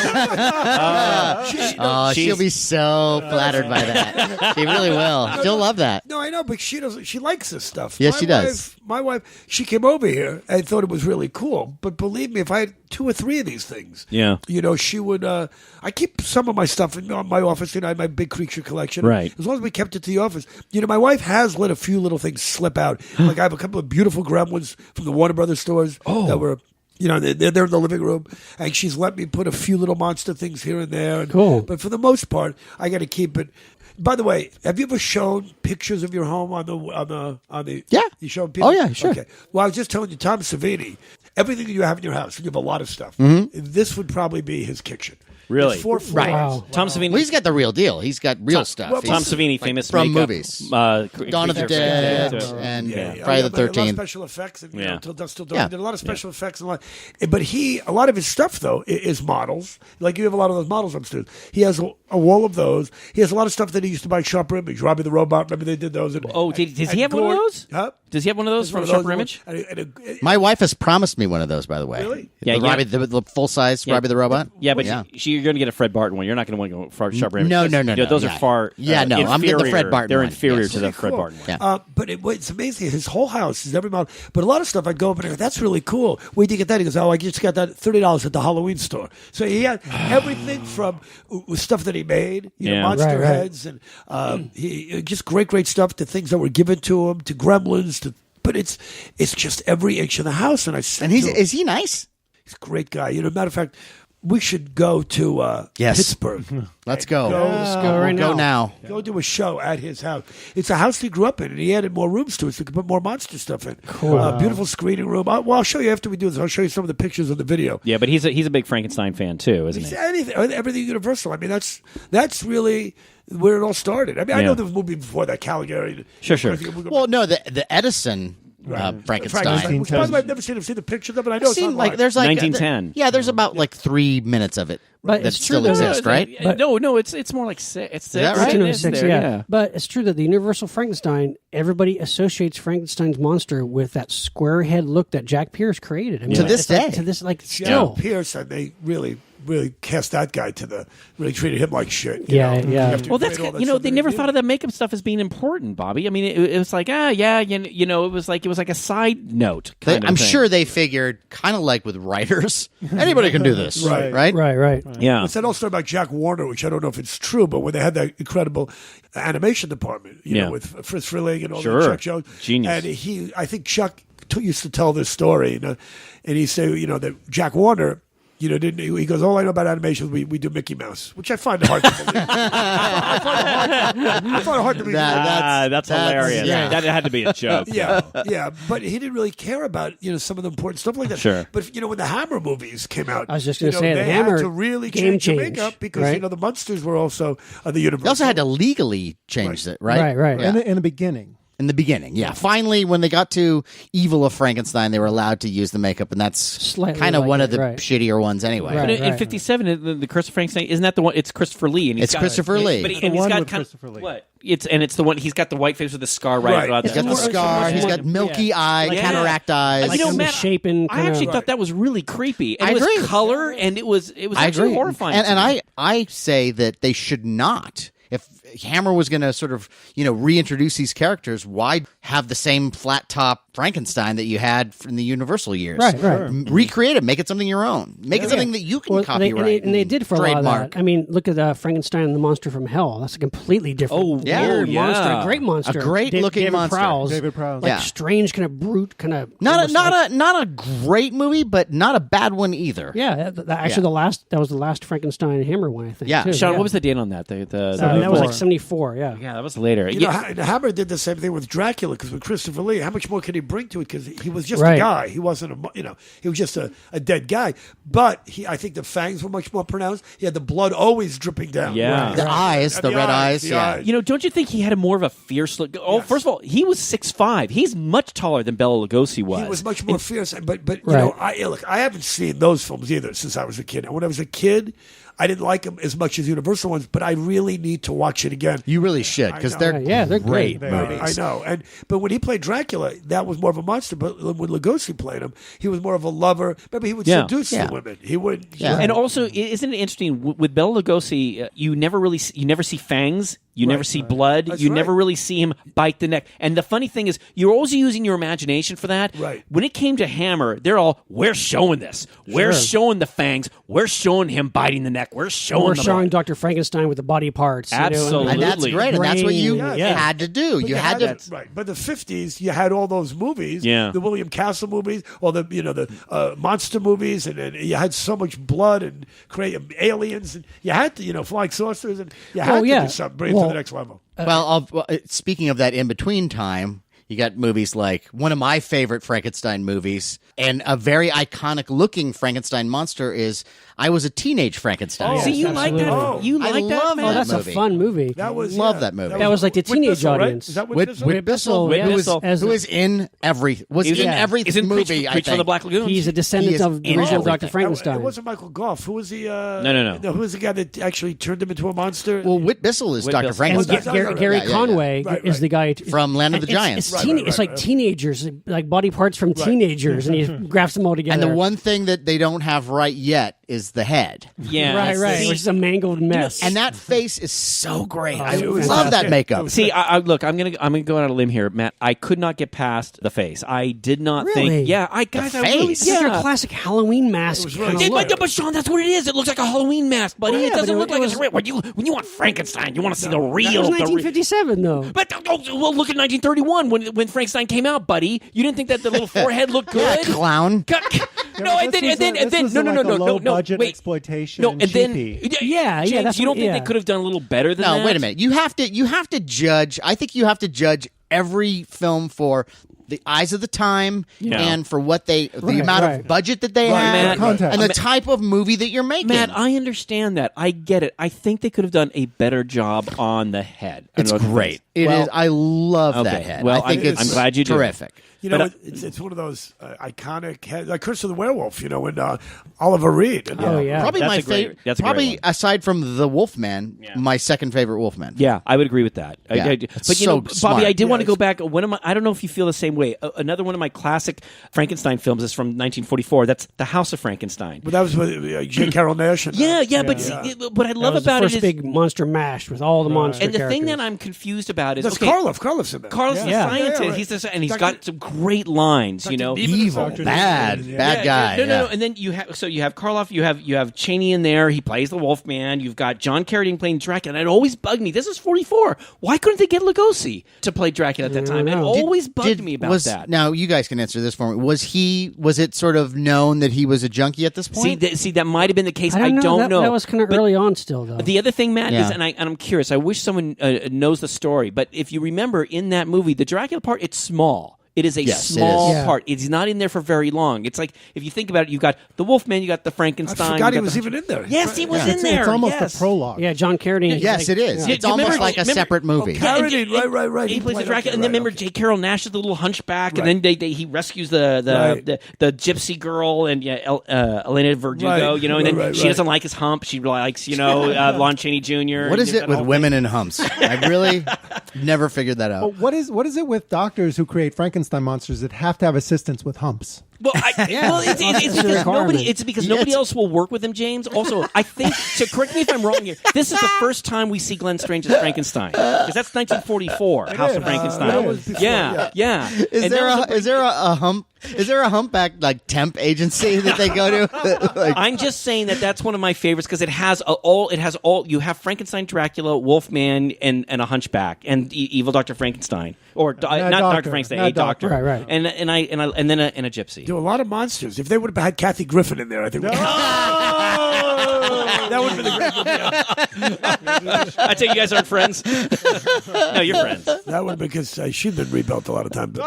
be so flattered by that. She really will. She'll love that. No, I know, but she doesn't. She likes this stuff. Yes, she does. My wife, she came over here and thought it was really cool. But believe me, if I had 2 or 3 of these things, she would. I keep some of my stuff in my office. I have my big creature collection. Right. As long as we kept it to the office. My wife has let a few little things slip out. Like I have a couple of beautiful gremlins from the Warner Brothers stores that were. They're in the living room, and she's let me put a few little monster things here and there. Cool. But for the most part, I got to keep it. By the way, have you ever shown pictures of your home on the? Yeah. You show people? Oh yeah, sure. Okay. Well, I was just telling you, Tom Savini, everything that you have in your house, you have a lot of stuff. This would probably be his kitchen. Really? It's 4 floors. Right. Wow. Tom Savini. Well, he's got the real deal. He's got real stuff. well, Tom Savini, famous from makeup, movies, Dawn of the Dead, and Friday the 13th. A lot of special effects. And, Till Dusk Till Dawn. Did a lot of special effects. And but a lot of his stuff, though, is models. Like you have a lot of those models upstairs. He has a wall of those. He has a lot of stuff that he used to buy at Sharper Image. Robbie the Robot. Remember they did those. Does he have one of those? Huh? Does he have one of those from Sharper Image? My wife has promised me one of those, by the way. Really? The full-size Robbie the Robot? Yeah, but you're going to get a Fred Barton one. You're not going to want to go for Sharper Image. No. Those are far inferior. I'm getting the Fred Barton They're one. inferior to the Fred Barton one. Yeah. But it's amazing. His whole house is every model. But a lot of stuff I go up and I go, that's really cool. Where do you get that? He goes, I just got that $30 at the Halloween store. So he had everything from stuff that he made, monster heads, and he just great stuff to things that were given to him, to gremlins, but it's just every inch of the house. And is he nice? He's a great guy. Matter of fact, we should go to Pittsburgh. Let's go. Let's go right now. Go now. Go do a show at his house. It's a house he grew up in, and he added more rooms to it so he could put more monster stuff in. Cool. Beautiful screening room. I'll show you after we do this. I'll show you some of the pictures of the video. Yeah, but he's a big Frankenstein fan too, isn't he? Everything Universal. I mean, that's really where it all started. I mean, I know there was a movie before that, Caligari. Sure. Well, no, the Edison Frankenstein. Which, by the way, I've never seen the pictures of it. I know I've seen there's 1910. There's about 3 minutes of it but that still exists, right? No, it's more like 6. It's 6. Is that right? 1906, yeah. But it's true that the Universal Frankenstein, everybody associates Frankenstein's monster with that square head look that Jack Pierce created. I mean, to this day. Still. Jack Pierce, and they really cast that guy really treated him like shit. Yeah. Well, that's they never thought of that makeup stuff as being important, Bobby. I mean, it was like it was like a side note. I'm sure they figured, kind of like with writers, anybody can do this, right? Yeah. It's that old story about Jack Warner, which I don't know if it's true, but when they had that incredible animation department, with Fritz Freleng and all that, Chuck Jones, genius. And I think Chuck used to tell this story, and he said, that Jack Warner. He goes, all I know about animation is we do Mickey Mouse, which I find hard to believe. I find it hard to believe. That's hilarious. Yeah. That had to be a joke. Yeah. But he didn't really care about, some of the important stuff like that. Sure. But, when the Hammer movies came out, I was just going to say, they the Hammer had to really game change the makeup because, the monsters were also the Universal. They also had to legally change it, right? Right. Yeah. In the beginning. In the beginning, yeah. Finally, when they got to Evil of Frankenstein, they were allowed to use the makeup, and that's kind of one of the shittier ones anyway. But in 57, the Curse of Frankenstein, isn't that the one? It's Christopher Lee. And it's Christopher Lee. But he's got Christopher Lee. What? It's the one. He's got the white face with the scar right. He's got the scar. He's got milky eye, cataract eyes. Matt, I actually thought that was really creepy. And it was color, and it was actually horrifying. And I say that they should not. Hammer was going to sort of, reintroduce these characters, why have the same flat top Frankenstein that you had in the Universal years? Right. Recreate it, make it something your own, make it something that you can copyright. And they did for trademark. a lot of that. I mean, look at Frankenstein and the Monster from Hell. That's a completely different weird monster, a great monster, a great looking monster. David Prowse, like strange, kind of brute, kind of not a great movie, but not a bad one either. Yeah, actually, that was the last Frankenstein Hammer one, I think. Yeah, too. Sean, what was the date on that? That was like 74. Yeah, that was later. Hammer did the same thing with Dracula, because with Christopher Lee, how much more could he bring to it? Because he was just a guy. He wasn't he was just a dead guy. But I think the fangs were much more pronounced. He had the blood always dripping down. Yeah, the eyes, the red eyes. Yeah, don't you think he had more of a fierce look? Oh, yes. First of all, he was 6'5". He's much taller than Bela Lugosi was. He was much more fierce. But I haven't seen those films either since I was a kid. And when I was a kid, I didn't like them as much as Universal ones, but I really need to watch it again. You really should, because they're great movies. I know. But when he played Dracula, that was more of a monster. But when Lugosi played him, he was more of a lover. Remember, he would seduce the women. He would. And also, isn't it interesting with Bela Lugosi? You never see fangs. You never see blood. That's you never really see him bite the neck. And the funny thing is, you're always using your imagination for that. Right. When it came to Hammer, they're all, we're showing this. We're showing the fangs. We're showing him biting the neck. We're showing Dr. Frankenstein with the body parts. Absolutely. And that's great. And that's what you had to do. But you had to. Right. But the 50s, you had all those movies. Yeah. The William Castle movies, or the monster movies, and you had so much blood and aliens, and you had to, flying saucers, and you had to do something, bring it to the next level. Speaking of that in between time, you got movies like one of my favorite Frankenstein movies, and a very iconic looking Frankenstein monster is I Was a Teenage Frankenstein. See, you like that? Oh. You like that? love that that's movie. a fun movie. That was that movie. That was like the teenage audience. Right? Is that Whit Bissell, who was in every movie. I Creature from the think. Black Lagoon. He's a descendant of the original Dr. Frankenstein. It wasn't Michael Gough. Who was the? No. Who was the guy that actually turned him into a monster? Well, Whit Bissell is Dr. Frankenstein. And Gary Conway is the guy from Land of the Giants. It's like teenagers, like body parts from teenagers, and he grafts them all together. And the one thing that they don't have right yet is the head. Yeah, right. Which is a mangled mess. And that face is so great. I love that makeup. See, look, I'm gonna go out on a limb here, Matt. I could not get past the face. I did not think. Yeah, I really. It's like your classic Halloween mask. But Sean, that's what it is. It looks like a Halloween mask, buddy. It doesn't look like it's real. When you want Frankenstein, you want to see the real. That was 1957, though. But well, look at 1931 when Frankenstein came out, buddy. You didn't think that the little forehead looked good? Yeah, clown. No, and then no. Budget exploitation. No, and then James, that's you don't think they could have done a little better than that? No, wait a minute. You have to judge. I think you have to judge every film for the eyes of the time and for what the amount of budget that they have and the type of movie that you're making. Matt, I understand that. I get it. I think they could have done a better job on the head. It's great. It is. I love that head. Well, I think I'm glad you do. Terrific. It's one of those iconic heads, like Curse of the Werewolf, and Oliver Reed. Probably my favorite. Probably aside from the Wolfman, my second favorite Wolfman. Yeah, I would agree with that. Yeah. But Bobby, I did want to go back. I don't know if you feel the same way. Another one of my classic Frankenstein films is from 1944. That's The House of Frankenstein. But that was with J. Carroll Nash. But what I love about it is the first big monster mash with all the monster and the characters. thing that I'm confused about is Karloff's in there. Karloff's the scientist. Right. He's got some great lines. Evil, bad guy. No. And then you have Karloff. You have Chaney in there. He plays the Wolfman. You've got John Carradine playing Dracula. And it always bugged me. This is 44. Why couldn't they get Lugosi to play Dracula at that time? It always bugged me about that. Now you guys can answer this for me. Was it sort of known that he was a junkie at this point? See, that might have been the case. I don't know. That was kind of early on still, though. The other thing, Matt, is, and I'm curious. I wish someone knows the story. But if you remember in that movie, the Dracula part, it's small. It is a small part. It's not in there for very long. It's like, if you think about it, you've got the Wolfman, you got the Frankenstein. I forgot he was even in there. Yes, he was in there. It's almost a prologue. Yeah, John Carradine. Yes, it is. It's almost like a separate movie. Carradine, right. He plays the Dracula, and then remember J. Carroll Nash is the little hunchback, and then he rescues the gypsy girl and Elena Verdugo, and then she doesn't like his hump. She likes, Lon Chaney Jr. What is it with women and humps? I really never figured that out. What is it with doctors who create Frankenstein monsters that have to have assistants with humps? Well, it's because nobody else will work with him, James. Also, I think, so correct me if I'm wrong here, this is the first time we see Glenn Strange as Frankenstein. Because that's 1944, House of Frankenstein. Yeah. Is there a humpback like temp agency that they go to? I'm just saying that's one of my favorites because it has all. You have Frankenstein, Dracula, Wolfman, and a hunchback, and evil Dr. Frankenstein, or not Dr. Frankenstein, a doctor, right, and then a gypsy. There were a lot of monsters. If they would have had Kathy Griffin in there, I think. That would have been a great movie. I take you guys aren't friends. No, you're friends. That would have been because she'd been rebuilt a lot of times. All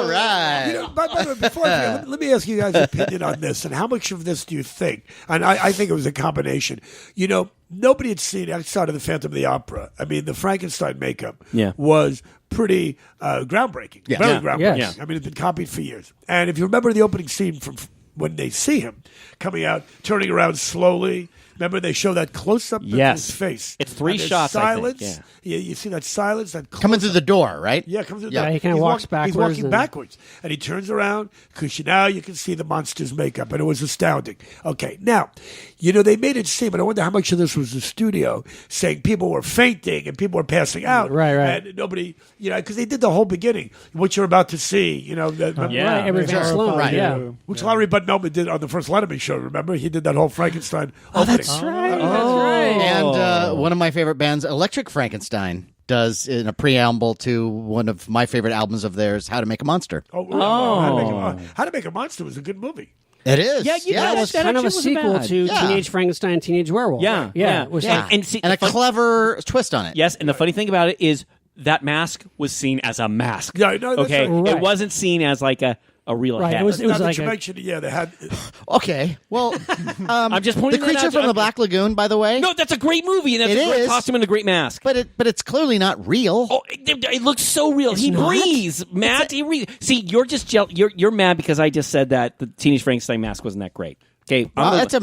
right. By the way, before I forget, let me ask you guys' opinion on this, and how much of this do you think? And I think it was a combination. Nobody had seen outside of the Phantom of the Opera. I mean, the Frankenstein makeup was pretty groundbreaking. Yeah. Very groundbreaking. Yeah. I mean, it's been copied for years. And if you remember the opening scene from when they see him coming out, turning around slowly. Remember, they show that close-up of his face. It's 3 and shots, silence. I think. Yeah, you see that silence. That Coming through the door, right? Yeah, comes through the Yeah, door. he kind of walks backwards. backwards. He's walking backwards. And he turns around because now you can see the monster's makeup. And it was astounding. Okay, now, they made it seem, and I wonder how much of this was the studio, saying people were fainting and people were passing out. Right. And nobody, because they did the whole beginning. What you're about to see, Right, everything's slow. Right. Yeah. which Larry Bud Melman did on the first Letterman show, remember? He did that whole Frankenstein opening. That's right. And one of my favorite bands, Electric Frankenstein, does in a preamble to one of my favorite albums of theirs, How to Make a Monster. How to Make a Monster was a good movie. It is. Yeah, That was kind of a sequel to Teenage Frankenstein, Teenage Werewolf. Yeah. And a clever twist on it. Yes, and the funny thing about it is that mask was seen as a mask. Yeah, no, that's okay, right. it wasn't seen as like a real Right, head. it was Now that like you a, mentioned it, they had. Okay. Well, I'm just pointing the that creature out. from the Black Lagoon, by the way. No, that's a great movie, and that's It a great is. costume and a great mask. But it's clearly not real. Oh, it looks so real. He not? breathes, Matt. He breathes. See, you're just you're mad because I just said that the Teenage Frankenstein mask wasn't that great. Okay, It's a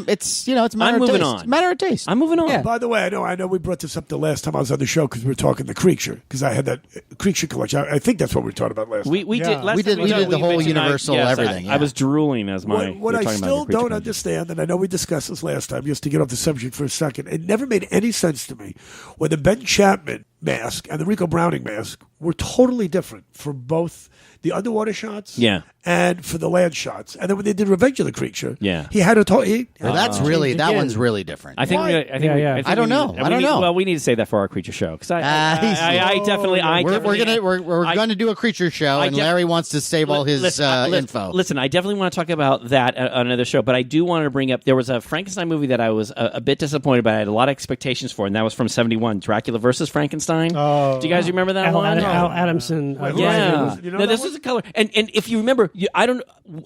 matter of moving taste. on. It's a matter of taste. I'm moving on. Yeah. By the way, I know we brought this up the last time I was on the show because we were talking the creature because I had that creature collection. I think that's what we were talking about last time. We did. Last We did- time we did the whole mentioned Universal everything, I yeah. was drooling as my. What I still don't understand, and I know we discussed this last time, just to get off the subject for a second, it never made any sense to me when the Ben Chapman mask and the Rico Browning mask were totally different for both the underwater shots and for the land shots. And then when they did Revenge of the Creature, he had a total. Well, that's really that again. one's really different. I think. Why? I don't know. I don't know. Well, we need to say that for our creature show because I definitely. We're going to do a creature show, and Larry wants to save all his info. Listen, I definitely want to talk about that on another show, but I do want to bring up. There was a Frankenstein movie that I was a bit disappointed, but I had a lot of expectations for, and that was from '71, Dracula versus Frankenstein. Do you guys remember that one? Al Adamson. Yeah. You know No, that this one? was a color. And if you remember,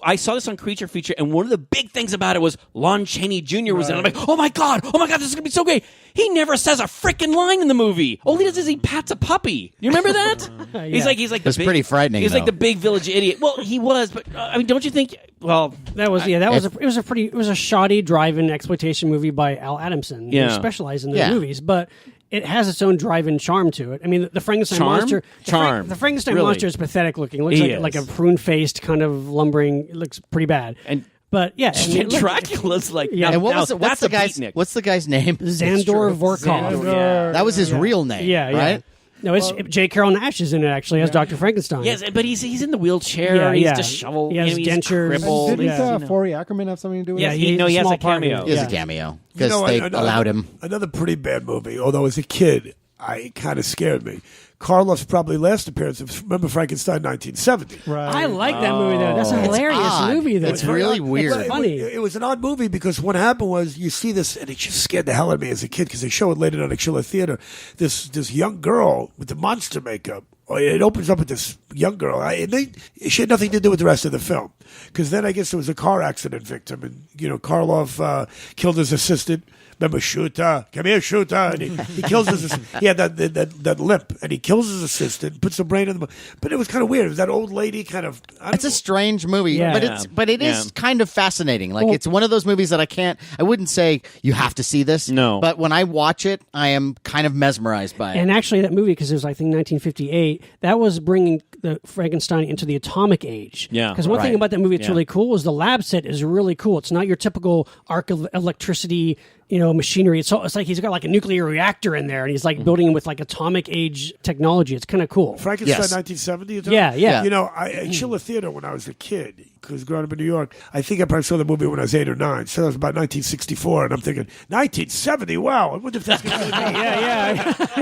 I saw this on Creature Feature, and one of the big things about it was Lon Chaney Jr. was in it. I'm like, oh my god, this is gonna be so great. He never says a freaking line in the movie. All he does is he pats a puppy. You remember that? He's like It's pretty frightening, He's like though. the big village idiot. Well, he was, but I mean, don't you think? Well, That was it was a shoddy drive-in exploitation movie by Al Adamson. Yeah. Who specialized in those Yeah. movies, but it has its own drive-in charm to it. I mean, the Frankenstein Charm? monster. The Frankenstein Really? monster is pathetic looking. It looks He like a is. prune-faced kind of lumbering. It looks pretty bad. But yeah, I mean, look, Dracula's like, Yeah. now, And now, what's the guy's beatnik. what's the guy's name? Xandor Vorkov. Yeah. That was his real name. Yeah, yeah. Right? No, it's J. Carroll Nash is in it actually as Dr. Frankenstein. Yes, but he's in the wheelchair. Yeah, he's yeah. disheveled. He has he's dentures. crippled. Didn't Yeah. Forey Ackerman have something to do with Yeah, it? he has small a part in it. cameo. It was Yeah. a cameo because You know, they another- allowed him. Another pretty bad movie, although as a kid, it kind of scared me. Karloff's probably last appearance of, remember Frankenstein 1970. Right. I like that movie though. That's a hilarious odd. movie though. It's really weird. It's funny. It was an odd movie because what happened was you see this, and it just scared the hell out of me as a kid because they show it later on at Schiller Theater. This young girl with the monster makeup. It opens up with this young girl. She had nothing to do with the rest of the film because then I guess there was a car accident victim, and Karloff killed his assistant remember Shooter? Come here, Shooter. And he kills his, he had that lip, and he kills his assistant, puts the brain in the, but it was kind of weird. It was that old lady kind of, it's a strange movie, but it is kind of fascinating. Like, it's one of those movies that I wouldn't say you have to see this. No. But when I watch it, I am kind of mesmerized by it. And actually, that movie, because it was, I think, 1958, that was bringing the Frankenstein into the atomic age. Yeah. Because one thing about that movie that's really cool is the lab set is really cool. It's not your typical arc of electricity, machinery. It's like he's got like a nuclear reactor in there, and he's like building with like atomic age technology. It's kind of cool. Frankenstein, 1970. Yeah. At Schiller Theater when I was a kid, because growing up in New York, I think I probably saw the movie when I was 8 or 9. So that was about 1964, and I'm thinking 1970. Wow, I wonder if that's going to be.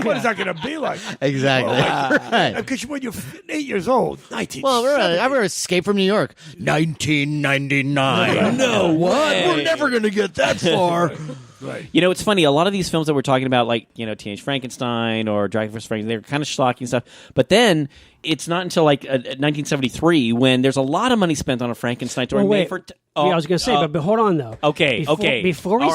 What is that going to be like? Exactly. Right. Because when you're 8 years old, 1970. Well, I remember Escape from New York, 1999. No, what? We're never going to get that far. Right. It's funny. A lot of these films that we're talking about, like Teenage Frankenstein or Dracula vs. Frankenstein, they're kind of schlocky and stuff. But then it's not until like 1973 when there's a lot of money spent on a Frankenstein story. I was going to say, but hold on though. Okay. Before we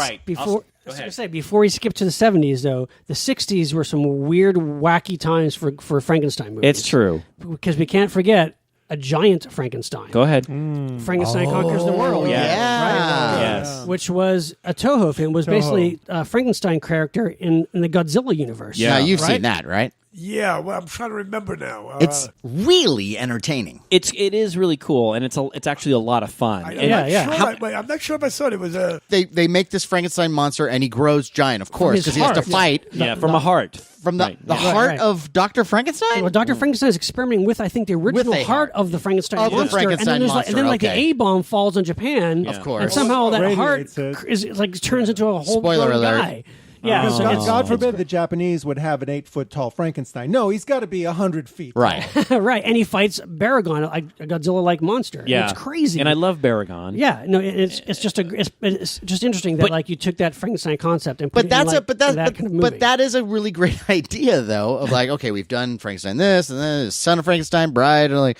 skip to the 70s, though, the 60s were some weird, wacky times for Frankenstein movies. It's true, because we can't forget a giant Frankenstein. Go ahead. Frankenstein Conquers the World. Yes. Which was a Toho film. Was basically a Frankenstein character in the Godzilla universe. Yeah, you've seen that, right? Yeah, well, I'm trying to remember now. It's really entertaining. It is really cool, and it's actually a lot of fun. I'm not sure if I saw it. It was a. They make this Frankenstein monster, and he grows giant, of course, because he has to fight. From a heart. From the heart of Dr. Frankenstein? Well, Dr. Frankenstein is experimenting with, I think, the original heart of the Frankenstein monster. The Frankenstein monster. And then like the A-bomb falls on Japan. Of course. And somehow that heart turns into a whole spoiler alert. guy. Yeah, God forbid the Japanese would have an 8-foot tall Frankenstein. No, he's got to be 100 feet tall. Right. Right, and he fights Baragon, a Godzilla-like monster. Yeah, it's crazy. And I love Baragon. Yeah, no, it's just interesting that you took that Frankenstein concept and put it in that kind of movie. But that is a really great idea, though. Of like, okay, we've done Frankenstein this, and then Son of Frankenstein, Bride, and like.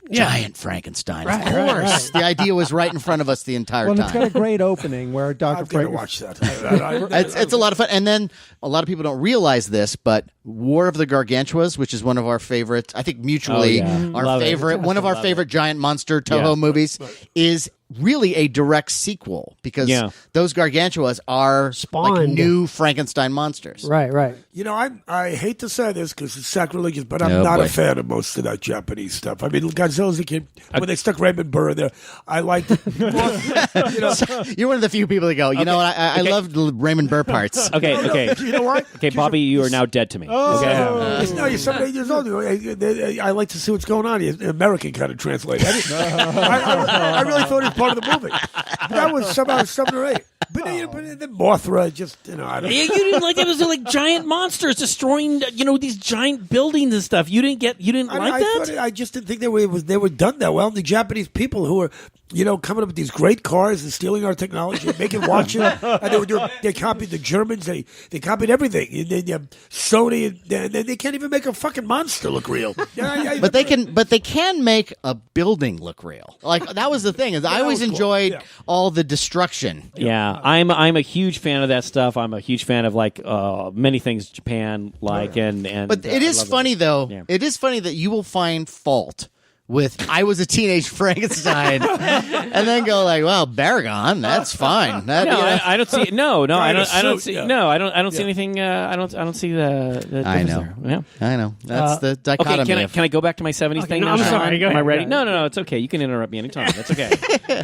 Giant Frankenstein, of course. Right. The idea was right in front of us the entire time. Well, it's got a great opening where Dr. Frankenstein. Watch that. It's a lot of fun. And then a lot of people don't realize this, but War of the Gargantuas, which is one of our favorite, I think mutually, one of our favorite giant monster Toho movies, is really a direct sequel because those Gargantuas are like new Frankenstein monsters. Right. I hate to say this because it's sacrilegious, but I'm not a fan of most of that Japanese stuff. I mean, Godzilla's a kid. When they stuck Raymond Burr in there, I liked it. You're one of the few people that go, know what, I loved the Raymond Burr parts. Okay. You know what? Okay, Bobby, you are now dead to me. You're 7 years old. I like to see what's going on. American kind of translate. I really thought it was part of the movie. That was somehow 7 or 8. But then Mothra, just I don't know. You didn't like that? It was like giant monsters destroying these giant buildings and stuff. You didn't like that? I just didn't think they were done that well. The Japanese people who were coming up with these great cars and stealing our technology and making watches, and they copied the Germans. They copied everything. And then Sony, and they can't even make a fucking monster look real. But they can make a building look real. Like that was the thing. Is I always enjoyed all the destruction. Yeah, I'm a huge fan of that stuff. I'm a huge fan of like many things Japan like and. But it is funny though. Yeah. It is funny that you will find fault with I was a teenage Frankenstein, and then go like, well, Baragon, that's fine. I don't see. I don't see anything. I don't see the. I know. There. Yeah, I know. That's the dichotomy. Okay, can I go back to my 70s thing? No, I'm sorry. Am I ready? No, it's okay. You can interrupt me anytime. That's okay.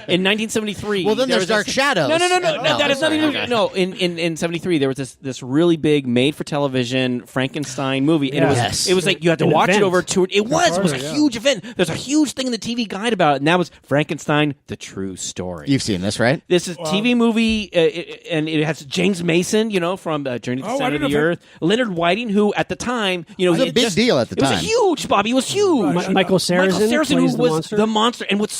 In 1973. Well, then there's Dark Shadows. No. That is nothing. No, in 73 there was this really big made-for-television Frankenstein movie, and it was like you had to watch it over 2. It was a huge event. There's a huge thing in the TV guide about it, and that was Frankenstein: The True Story. You've seen this, right? This is a TV movie, and it has James Mason, from Journey to the Center of the Earth. Leonard Whiting, who at the time, it was a big deal at the time. It was huge, Bobby. It was huge. Michael Sarrazin, who was the monster. And what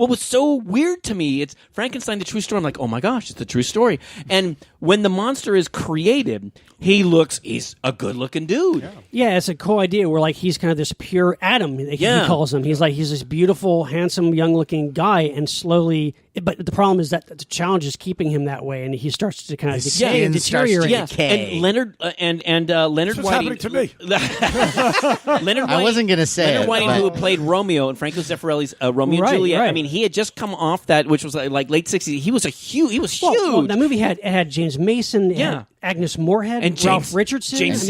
was so weird to me, it's Frankenstein: The True Story. I'm like, oh my gosh, it's the true story. And when the monster is created, he's a good-looking dude. Yeah, it's a cool idea where like he's kind of this pure Adam. He calls him. He's this beautiful, handsome, young-looking guy, and slowly But the problem is that the challenge is keeping him that way, and he starts to kind of deteriorate. And Leonard Leonard Whiting. Happening to me. Leonard Whiting, I wasn't going to say Leonard it, Whiting, but- who played Romeo in Franco Zeffirelli's Romeo and Juliet. Right. I mean, he had just come off that, which was like late '60s. He was huge. Well, that movie had James Mason, it Yeah. had Agnes Moorehead, And Ralph James- Richardson, James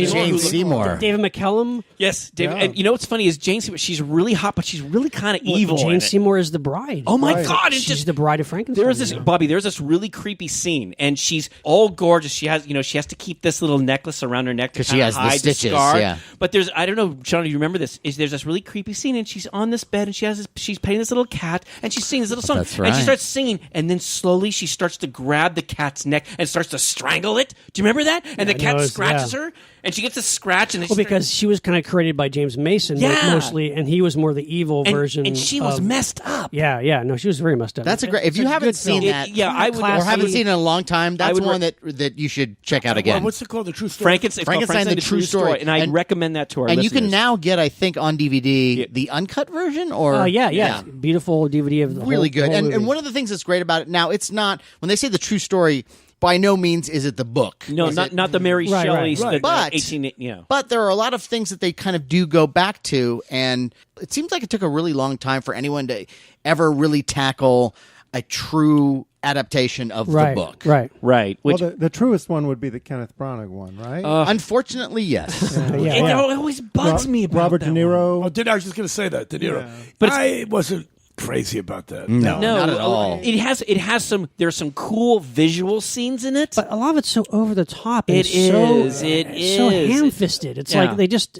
Seymour. David McCallum. Yes, David. And you know what's funny is Jane Seymour. She's really hot, but she's really kind of evil. Jane in it. Seymour is the bride. Oh my God! It's She's just the bride of Frankenstein. There's this Bobby. There's this really creepy scene, and she's all gorgeous. She has to keep this little necklace around her neck to 'Cause she kind has of the hide stitches, scar. yeah. But there's, I don't know, Sean, do you remember this? There's this really creepy scene, and she's on this bed, and she's petting this little cat, and she's singing this little song, That's and she right. starts singing, and then slowly she starts to grab the cat's neck and starts to strangle it. Do you remember that? And the cat scratches her, and she gets a scratch, and then Well, because she was kind of created by James Mason mostly, and he was more the evil version. and she was messed up. Yeah. No, she was very messed up. That's a great. If you haven't seen that, I would. or haven't seen it in a long time, that's would one that you should check out again. What's it called? The True Story? Frankenstein, the True Story, and I recommend that to our and listeners. you can now get, I think, on DVD the uncut version, or yeah. Beautiful DVD of the really whole, good. whole And movie. one of the things that's great about it now, it's not when they say the True Story. By no means is it the book. No, not the Mary Shelley's. right. But 18. But there are a lot of things that they kind of do go back to, and it seems like it took a really long time for anyone to ever really tackle a true adaptation of the book. Right. Which, Well, the truest one would be the Kenneth Branagh one, right? Unfortunately, yes. it always bugs me about Robert that De Niro. Oh, I was just going to say that. De Niro. Yeah. But I wasn't crazy about that. No, No, not at all. It has some. There's some cool visual scenes in it. But a lot of it's so over the top. And It it's is. so ham-fisted. It's Yeah. like they just.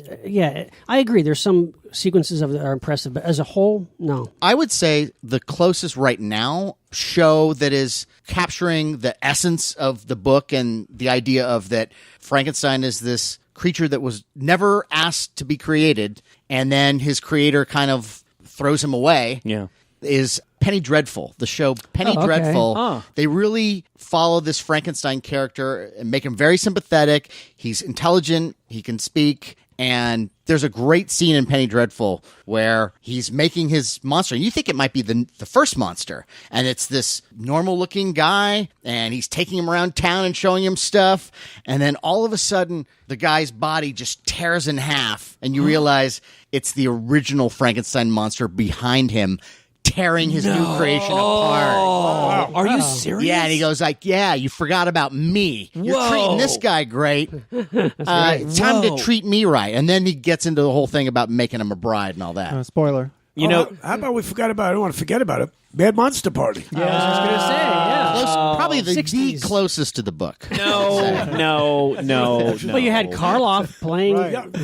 I agree. There's some sequences of it that are impressive, but as a whole, no. I would say the closest right now show that is capturing the essence of the book and the idea of that Frankenstein is this creature that was never asked to be created, and then his creator kind of throws him away. Yeah. Is Penny Dreadful, the show Penny Dreadful. Oh. They really follow this Frankenstein character and make him very sympathetic. He's intelligent, he can speak, and there's a great scene in Penny Dreadful where he's making his monster. And you think it might be the first monster, and it's this normal-looking guy, and he's taking him around town and showing him stuff, and then all of a sudden, the guy's body just tears in half, and you realize it's the original Frankenstein monster behind him, tearing his new creation apart. Are you serious? Yeah, and he goes like, "Yeah, you forgot about me. You're Whoa. treating this guy great. It's time to treat me right." And then he gets into the whole thing about making him a bride and all that. Spoiler. You know, how about we forgot about it? I don't want to forget about it. Mad Monster Party. I was just going to say, Probably the 60s. closest to the book. no. Well, you had Karloff playing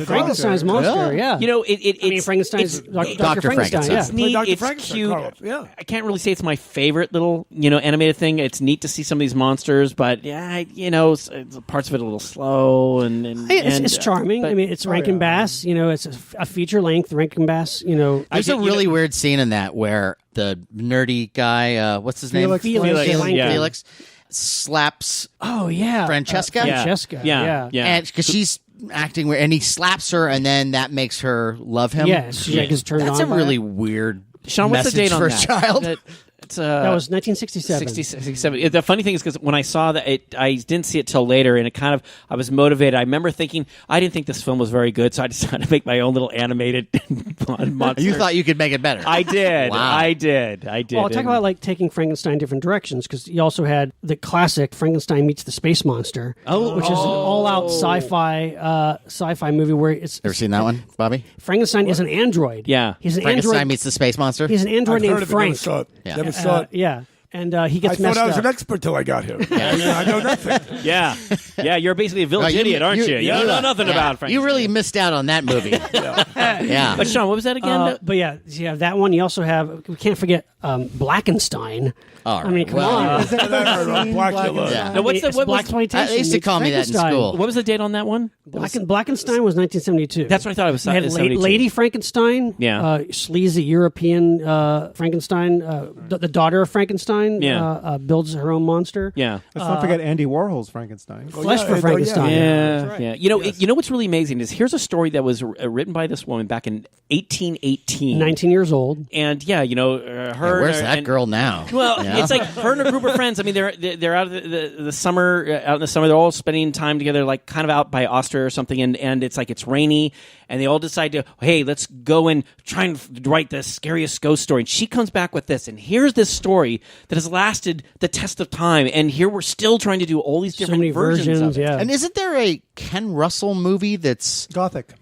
Frankenstein's monster. Yeah. You know, it's Frankenstein's it's- Dr. Frankenstein. Frankenstein. Yeah. It's neat. Dr. It's Frankenstein, cute. Karloff, yeah. I can't really say it's my favorite little, animated thing. It's neat to see some of these monsters, but parts of it are a little slow and It's charming. but- I mean, it's Rankin Bass. It's a feature length Rankin Bass. There's a really weird scene in that where the nerdy guy, what's his name? Felix. Felix slaps Oh yeah, Francesca? Francesca. Yeah. and because she's acting weird, and he slaps her, and then that makes her love him. Yeah, she gets turned That's on a by really it. weird Sean, what's the message date on for that? a child. That was 1967. 67. The funny thing is because when I saw that, I didn't see it till later, and I was motivated. I remember thinking, I didn't think this film was very good, so I decided to make my own little animated monster. You thought you could make it better. I did. Wow. I did. Well, talk about taking Frankenstein different directions, because you also had the classic Frankenstein meets the space monster, which is an all-out sci-fi movie where it's Ever seen that one, Bobby? Frankenstein is an android. Yeah. He's an Frankenstein android. meets the space monster. He's an android I've named heard of it, Frank. never saw it. Yeah. Never saw it. Yeah, and he gets I messed thought I was up. an expert till I got here. I know nothing. Yeah. You're basically a village idiot, aren't you? You don't know nothing about Frankenstein. You really missed out on that movie. Yeah. But Sean, what was that again? But yeah, you have that one. You also have, we can't forget Blackenstein. All right. I mean, come Well, on. Blackula. Yeah. Now, what's the- what was- Blaxploitation They used to meets call me that in Frankenstein. school. what was the date on that one? Blackenstein was 1972. That's what I thought it was. You had 72. Lady Frankenstein, Yeah. sleazy European Frankenstein, the daughter of Frankenstein. Frankenstein builds her own monster. Yeah. Let's not forget Andy Warhol's Frankenstein. Flesh for Frankenstein. Yeah. Right. Yeah. You know what's really amazing is here's a story that was written by this woman back in 1818. 19 years old. And her. Where's that girl now? Well, it's like her and a group of friends. I mean, they're out of the summer. Out in the summer, they're all spending time together, like kind of out by Austria or something. And it's like it's rainy, and they all decide to, hey, let's go and try and write the scariest ghost story. And she comes back with this, and here's this story that has lasted the test of time. And here we're still trying to do all these different versions of it. Yeah. And isn't there a Ken Russell movie that's Gothic?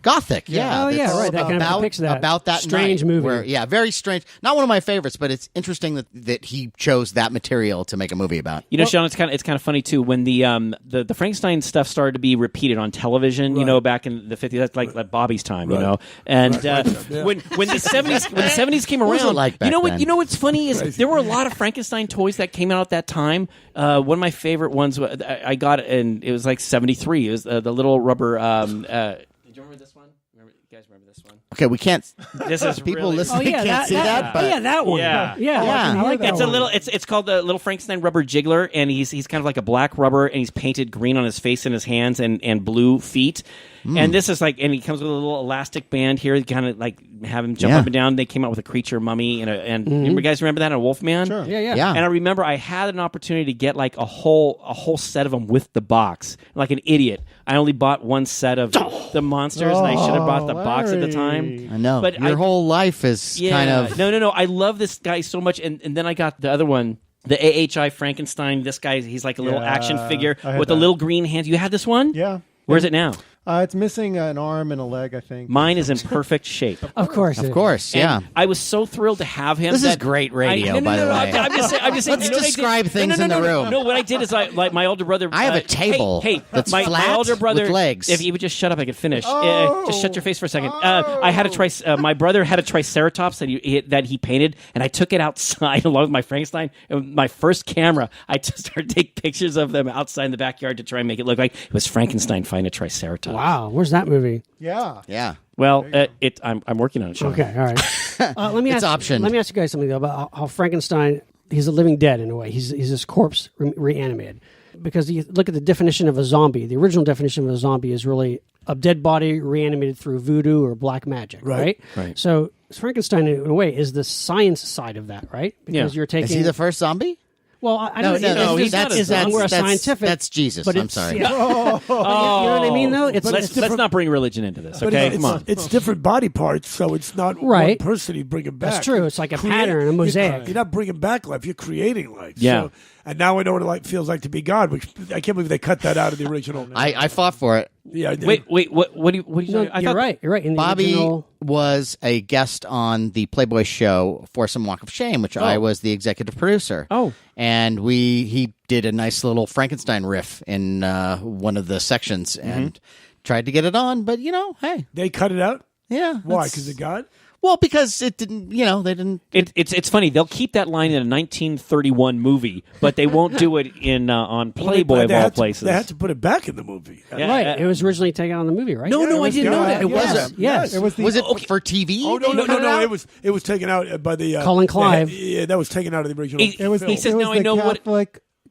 Yeah. Oh, yeah, right. That kind of depicts that. About that strange night movie. Where, very strange. Not one of my favorites, but it's interesting that he chose that material to make a movie about. Sean, it's kind of funny too when the Frankenstein stuff started to be repeated on television. Right. Back in the 50s, that's like Bobby's time. And when the 70s came around, like back then? What's funny is there were a lot of Frankenstein toys that came out at that time. One of my favorite ones I got, and it was like 73. It was the little rubber. Did you remember this one? You guys remember this one? Okay, we can't. This is people really, listening can't see that. But that one. Yeah. I like that It's one. a little. It's called the Little Frankenstein Rubber Jiggler, and he's kind of like a black rubber, and he's painted green on his face and his hands, and blue feet. And this is and he comes with a little elastic band here, kind of like have him jump up and down. They came out with a creature mummy, and you guys remember that, a Wolfman? Sure. Yeah. And I remember I had an opportunity to get like a whole set of them with the box. Like an idiot, I only bought one set of the monsters, and I should have bought the box at the time. I know, but your whole life is kind of no. I love this guy so much, and then I got the other one. The AHI Frankenstein. This guy, he's like a little action figure with the little green hands. You had this one? Yeah. Where's it now? It's missing an arm and a leg, I think. Mine is in perfect shape. Of course. yeah. And I was so thrilled to have him. This is great radio, by the way. I'm just saying. Let's describe things in the room. No, what I did is like my older brother. I have a table that's flat my older brother with legs. If you would just shut up, I could finish. Just shut your face for a second. I had my brother had a Triceratops that he painted, and I took it outside along with my Frankenstein. And with my first camera, I just started to take pictures of them outside in the backyard to try and make it look like it was Frankenstein fighting a Triceratops. Wow, where's that movie? Yeah. Well, I'm working on it, Sean. Okay, all right. Let me ask you guys something though about how Frankenstein. He's a living dead in a way. He's his corpse reanimated. Because you look at the definition of a zombie. The original definition of a zombie is really a dead body reanimated through voodoo or black magic, right? So Frankenstein, in a way, is the science side of that, right? Because you're taking. Is he the first zombie? Well, I don't know. No, we're a scientific. That's Jesus. But I'm sorry. Yeah. You know what I mean, though? Let's not bring religion into this, okay? Come on. It's different body parts, so it's not one person you bring back. That's true. It's like a pattern, a mosaic. You're not bringing back life. You're creating life. Yeah. So, and now I know what it feels like to be God, which I can't believe they cut that out of the original. I fought for it. Yeah. Wait. What do you? No, you're right. You're right. In the Bobby original... was a guest on the Playboy show Foursome Walk of Shame, which I was the executive producer. Oh. And he did a nice little Frankenstein riff in one of the sections and tried to get it on, but hey, they cut it out. Yeah. Why? Because of God? Well, because it didn't. They didn't. It's funny. They'll keep that line in a 1931 movie, but they won't do it in on Playboy of all places. They had to put it back in the movie. Yeah. Right. It was originally taken out in the movie, right? No, I didn't know that. It was. Yes. Was it for TV? Oh no! It was taken out by the Colin Clive. Yeah, that was taken out of the original. He says, "Now I know what."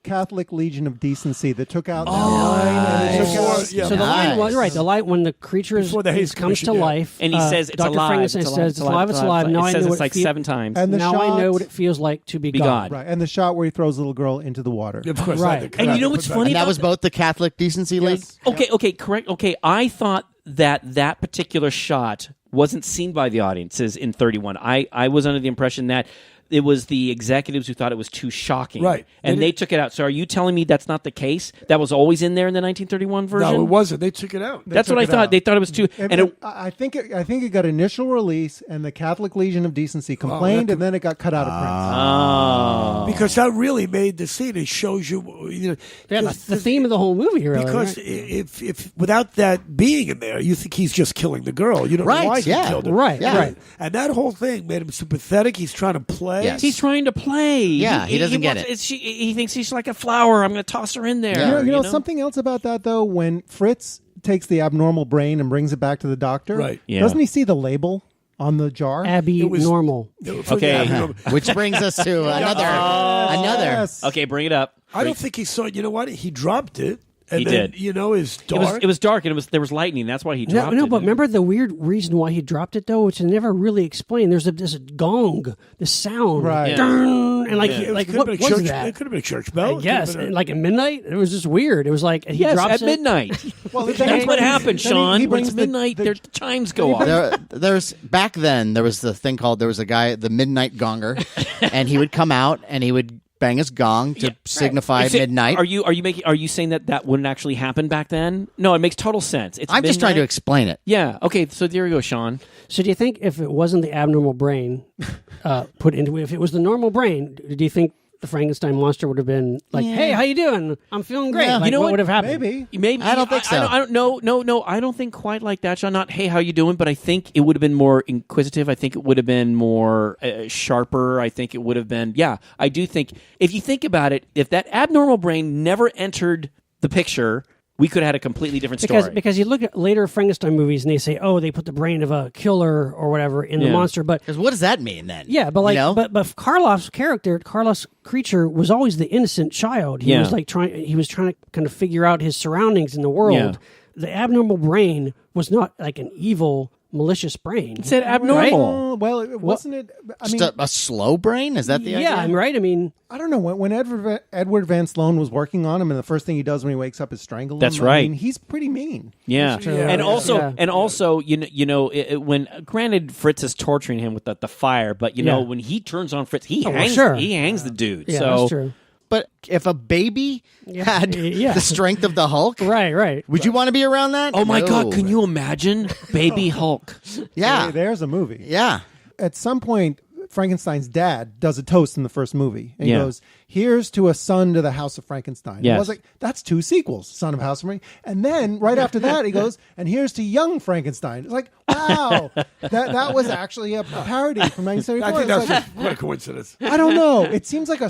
Catholic Legion of Decency that took out that line. So the line was right. The light when the creature comes to life, and he says it's Dr. alive. Frankenstein says it's alive. It's alive. Now it I says know it's like 7 times. And now I know what it feels like to be God. Right, and the shot where he throws the little girl into the water. Of course, right. And you know what's funny? And that was both the Catholic Decency League. Okay, correct. Okay, I thought that particular shot wasn't seen by the audiences in 31. I was under the impression that it was the executives who thought it was too shocking. Right. And they took it out. So are you telling me that's not the case? That was always in there in the 1931 version? No, it wasn't. They took it out. That's what I thought. They thought it was too... I think it got initial release, and the Catholic Legion of Decency complained, and then it got cut out of print. Because that really made the scene. It shows you... the theme of the whole movie, really. Because if without that being in there, you think he's just killing the girl. You don't know why he killed her. Right. And that whole thing made him sympathetic. He's trying to play. Yes. He's trying to play. Yeah, he doesn't get it. He thinks she's like a flower. I'm going to toss her in there. Yeah. You know something else about that, though? When Fritz takes the abnormal brain and brings it back to the doctor, right? Yeah. Doesn't he see the label? on the jar. Abby Normal. Okay. Which brings us to another. Yes. Okay, bring it up. I don't think he saw it. You know what? He dropped it. And He then, did. You know, it's dark. It was dark, and there was lightning. That's why he dropped it. No, but remember the weird reason why he dropped it, though, which is never really explained. There's a gong, the sound. Right. Dun, and what was church, that? It could have been a church bell. Yes, like at midnight. It was just weird. It was like he drops at it. midnight. Well, That's what happened, Sean. he When it's brings midnight, their chimes go off. There's back then there was the thing called, there was a guy, the midnight gonger, and he would come out and he would bang his gong to signify midnight. Are you saying that wouldn't actually happen back then? No, it makes total sense. It's I'm just trying to explain it. Yeah. Okay. So there you go, Sean. So do you think if it wasn't the abnormal brain put into it, if it was the normal brain, do you think the Frankenstein monster would have been like, "Hey, how you doing? I'm feeling great." Yeah. Like, You know what what? would have happened? Maybe I don't think so. I don't. No. I don't think quite like that, Sean. Not, "Hey, how you doing?" But I think it would have been more inquisitive. I think it would have been more sharper. I think it would have been. Yeah, I do think. If you think about it, if that abnormal brain never entered the picture, we could have had a completely different story. Because you look at later Frankenstein movies and they say, "Oh, they put the brain of a killer or whatever in the monster," but Because what does that mean then? yeah, but like, You know? but Karloff's character, Karloff's creature, was always the innocent child. He was like trying to kind of figure out his surroundings in the world. Yeah. The abnormal brain was not like an evil, malicious brain. It said abnormal. Well, wasn't it? I mean, Just a slow brain? Is that the idea? Yeah, I'm right. I mean, I don't know. When Edward Van Sloan was working on him, and the first thing he does when he wakes up is strangle him. That's right. I mean, he's pretty mean. Yeah. And also, when granted, Fritz is torturing him with the fire, but when he turns on Fritz, he hangs the dude. yeah, so that's true. But if a baby had the strength of the Hulk, Right. would you want to be around that? oh my No. God, can you imagine Baby Hulk? Yeah. Hey, there's a movie. Yeah. At some point, Frankenstein's dad does a toast in the first movie. And he goes, "Here's to a son to the House of Frankenstein." Yes. I was like, that's two sequels, Son of House of Frankenstein. And then right after that, he goes, "And here's to Young Frankenstein." It's like, wow, that was actually a parody from 1974. I think It's that's like, what a coincidence. I don't know. It seems like a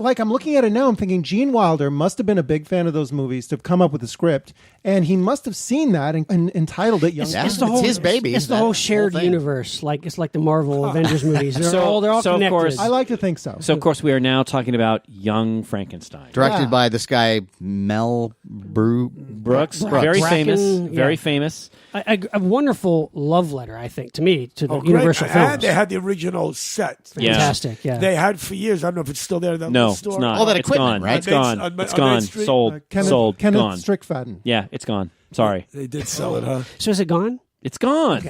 like I'm looking at it now. I'm thinking Gene Wilder must have been a big fan of those movies to come up with the script, and he must have seen that and entitled it "Young." It's the whole, his baby. It's the whole shared universe. Like it's like the Marvel Avengers movies. They're all so of connected. course- I like to think so. So, of course, we are now talking about Young Frankenstein. Directed by this guy, Mel Brooks. Bracken, Very famous. yeah. Very famous. A wonderful love letter, I think, to me, to the Oh, great. Universal And films. they had the original set. Yeah. Fantastic, yeah. They had for years. I don't know if it's still there. That No, little it's store. not. All that It's equipment, gone. right? It's gone. On It's Main gone. Street. Sold. Kenneth Gone. Strickfaden. Yeah, it's gone. Sorry. They did sell it, huh? So is it gone? It's gone.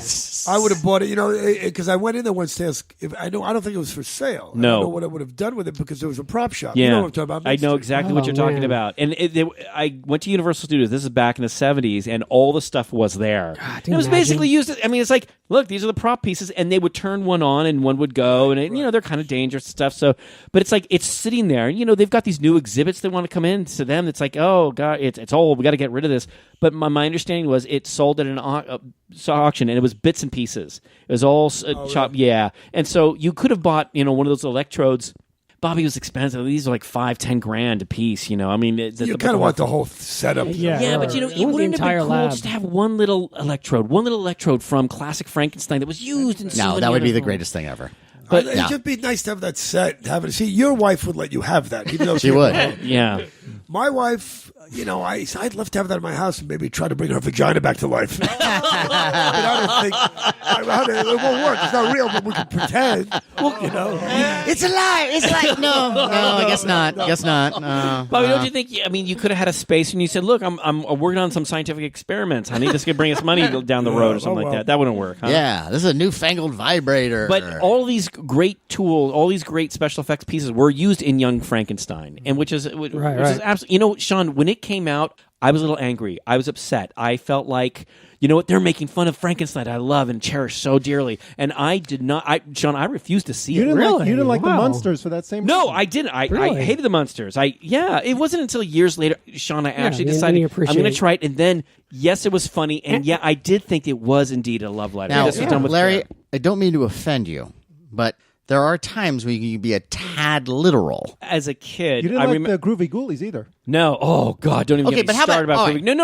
I would have bought it, because I went in there once to ask. I don't think it was for sale. No. I don't know what I would have done with it because there was a prop shop. Yeah. You know what I'm talking about? I know exactly what Oh, you're talking man. about. And I went to Universal Studios. This is back in the 70s, and all the stuff was there. can It you was imagine? basically used. I mean, it's like, look, these are the prop pieces, and they would turn one on, and one would go, and they're kind of dangerous and stuff. So, but it's like it's sitting there. And, they've got these new exhibits that want to come in. To them, it's like, oh God, it's old. We got to get rid of this. But my understanding was it sold at an auction, and it was bits and pieces. It was all chopped. Yeah, and so you could have bought one of those electrodes. Bobby, was expensive. These are like $5-10 a piece. I mean, You kind of want the whole setup. Yeah, but it the wouldn't have entire been cool lab. just to have one little electrode from classic Frankenstein that was used in. No, that would be the greast thing ever. But no. it'd just be nice to have that set. See, your wife would let you have that, even though She would. Yeah. My wife, I'd love to have that in my house and maybe try to bring her vagina back to life. But I don't think it won't work. It's not real, but we can pretend. It's alive. It's like no, I guess not. Guess not. No. Bobby, don't you think? I mean, you could have had a space and you said, "Look, I'm working on some scientific experiments. Honey, this could bring us money down the road or something like that." That wouldn't work. Huh? Yeah, this is a newfangled vibrator. But all these great tools, all these great special effects pieces were used in Young Frankenstein, and which is absolutely. Sean, when it came out, I was a little angry. I was upset. I felt like, they're making fun of Frankenstein I love and cherish so dearly. And I did not, Sean, I refused to see it. You didn't like the Wow. Munsters for that same No, reason. I didn't. I Really? hated the Munsters. It wasn't until years later, Sean, I actually then decided you I'm going to appreciate- try it. And then, yes, it was funny. And yeah, I did think it was indeed a love letter. now, This was done with Larry, care. I don't mean to offend you, but there are times when you can be a tad literal. As a kid, you didn't like the Groovy Ghoulies either. No. Oh God, don't even get me started about Groovy. No.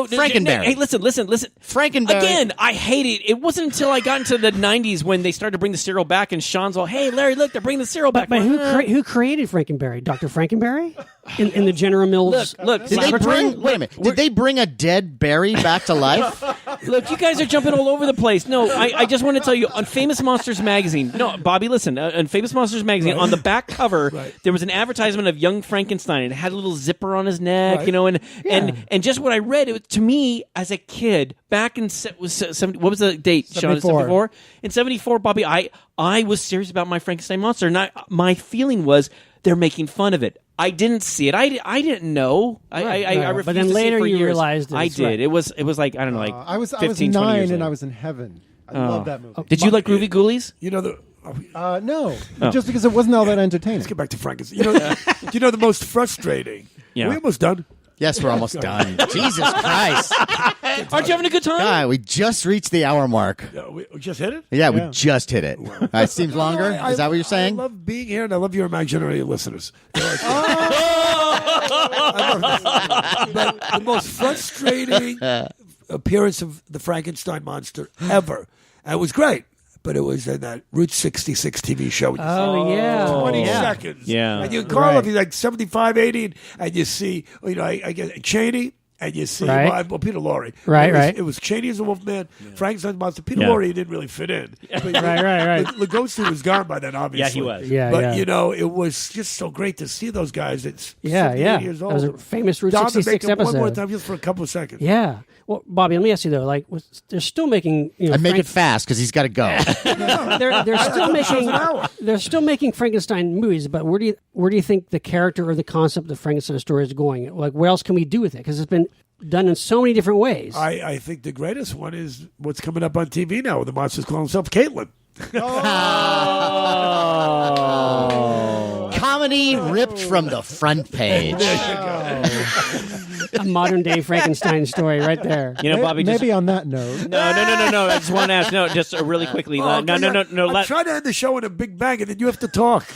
Frankenberry. Hey, listen. Frankenberry. Again, I hate it. It wasn't until I got into the '90s when they started to bring the cereal back, and Sean's all, "Hey, Larry, look, they're bringing the cereal back." But who created Frankenberry? Dr. Frankenberry in the General Mills. Look. Did they bring? Wait a minute. Did they bring a dead berry back to life? Look, you guys are jumping all over the place. No, I just want to tell you, on Famous Monsters magazine. No, Bobby, listen. On Famous Monsters magazine, on the back cover, there was an advertisement of young Frankenstein. It had a little zipper on his neck, and just what I read, it was, to me as a kid back in what was the date? 74. In 74, Bobby, I was serious about my Frankenstein monster, and my feeling was they're making fun of it. I didn't see it. I didn't know. I refused. But then later you realized it. I did. Right. It was like, I don't know, like I was 15, 9 and I was in heaven. I love that movie. Did you like Groovy Ghoulies? You know the. No, just because it wasn't all that entertaining. Let's get back to Frankenstein. You know the most frustrating. Yeah. Are we almost done? Yes, we're almost done. Jesus Christ. Aren't you having a good time? God, we just reached the hour mark. We just hit it? Yeah, we just hit it. It seems longer. Is that what you're saying? I love being here, and I love your imaginary listeners. But the most frustrating appearance of the Frankenstein monster ever. And it was great. But it was in that Route 66 TV show. Oh, yeah. 20 seconds. Yeah. And you call up, he's like 75, 80, and you see, I get Cheney, and you see, well, Peter Lorre. Right. It was Cheney as a Wolfman, Frankenstein's monster. Peter Lorre didn't really fit in. Right. Lugosi was gone by then, obviously. Yeah, he was. Yeah, but, it was just so great to see those guys. It's 78 years old. That was a famous Route 66 episode. One more time, just for a couple of seconds. Yeah. Well, Bobby, let me ask you though. Like, they're still making. I make it fast because he's got to go. They're still making Frankenstein movies. But where do you think the character or the concept of the Frankenstein story is going? Like, what else can we do with it? Because it's been done in so many different ways. I think the greatest one is what's coming up on TV now, where the monster's calling himself Caitlin. Comedy ripped from the front page. A modern day Frankenstein story right there. Bobby. Maybe on that note. No. I just want to ask. No, just really quickly. No. I'm trying to end the show in a big bang, and then you have to talk.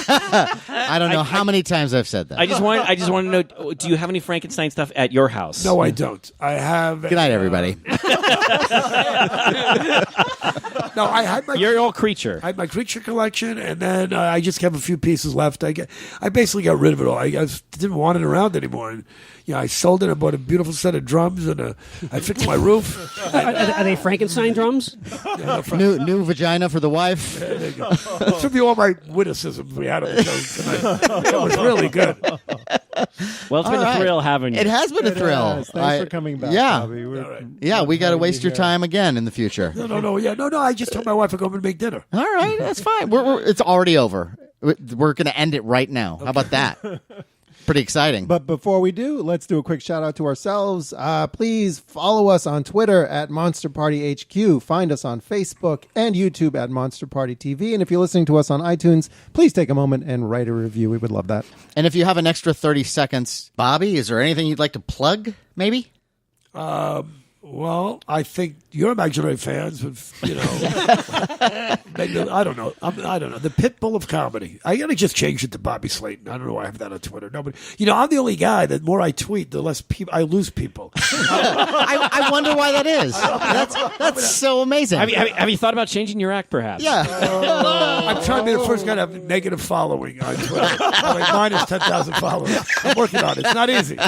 I don't know how many times I've said that. I just want to know. Do you have any Frankenstein stuff at your house? No, I don't. I have. Good night, everybody. No, I had my. You're all creature. I had my creature collection, and then I just have a few pieces left. I basically got rid of it all. I didn't want it around anymore. And, I sold it. I bought a beautiful set of drums, and I fixed my roof. Are they Frankenstein drums? New vagina for the wife. There you go. Let's review all my witticisms we had on the show tonight. It was really good. Well, it's been a thrill having you. It has been a thrill. Thanks for coming back, yeah. Bobby. We got to waste your time again in the future. No. I just told my wife to go home and make dinner. All right, that's fine. It's already over. We're going to end it right now. How about that? Pretty exciting. But before we do, let's do a quick shout out to ourselves. Please follow us on Twitter at Monster Party HQ. Find us on Facebook and YouTube at Monster Party TV. And if you're listening to us on iTunes, please take a moment and write a review. We would love that. And if you have an extra 30 seconds, Bobby, is there anything you'd like to plug, maybe? Well, I think your imaginary fans would, maybe, I don't know. I don't know. The Pitbull of Comedy. I got to just change it to Bobby Slayton. I don't know why I have that on Twitter. Nobody, I'm the only guy that more I tweet, the less I lose people. I wonder why that is. That's so amazing. Have you thought about changing your act, perhaps? Yeah. I'm trying to be the first guy to have negative following on Twitter. Like minus 10,000 followers. I'm working on it. It's not easy.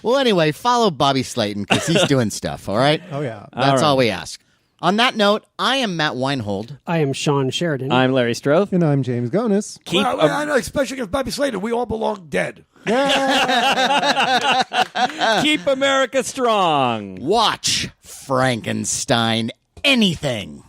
Well, anyway, follow Bobby Slayton because he's doing stuff. All right? Oh, yeah. That's all we ask. On that note, I am Matt Weinhold. I am Shawn Sheridan. I'm Larry Strothe. And I'm James Gonis. I know, especially against Bobby Slayton. We all belong dead. Keep America strong. Watch Frankenstein anything.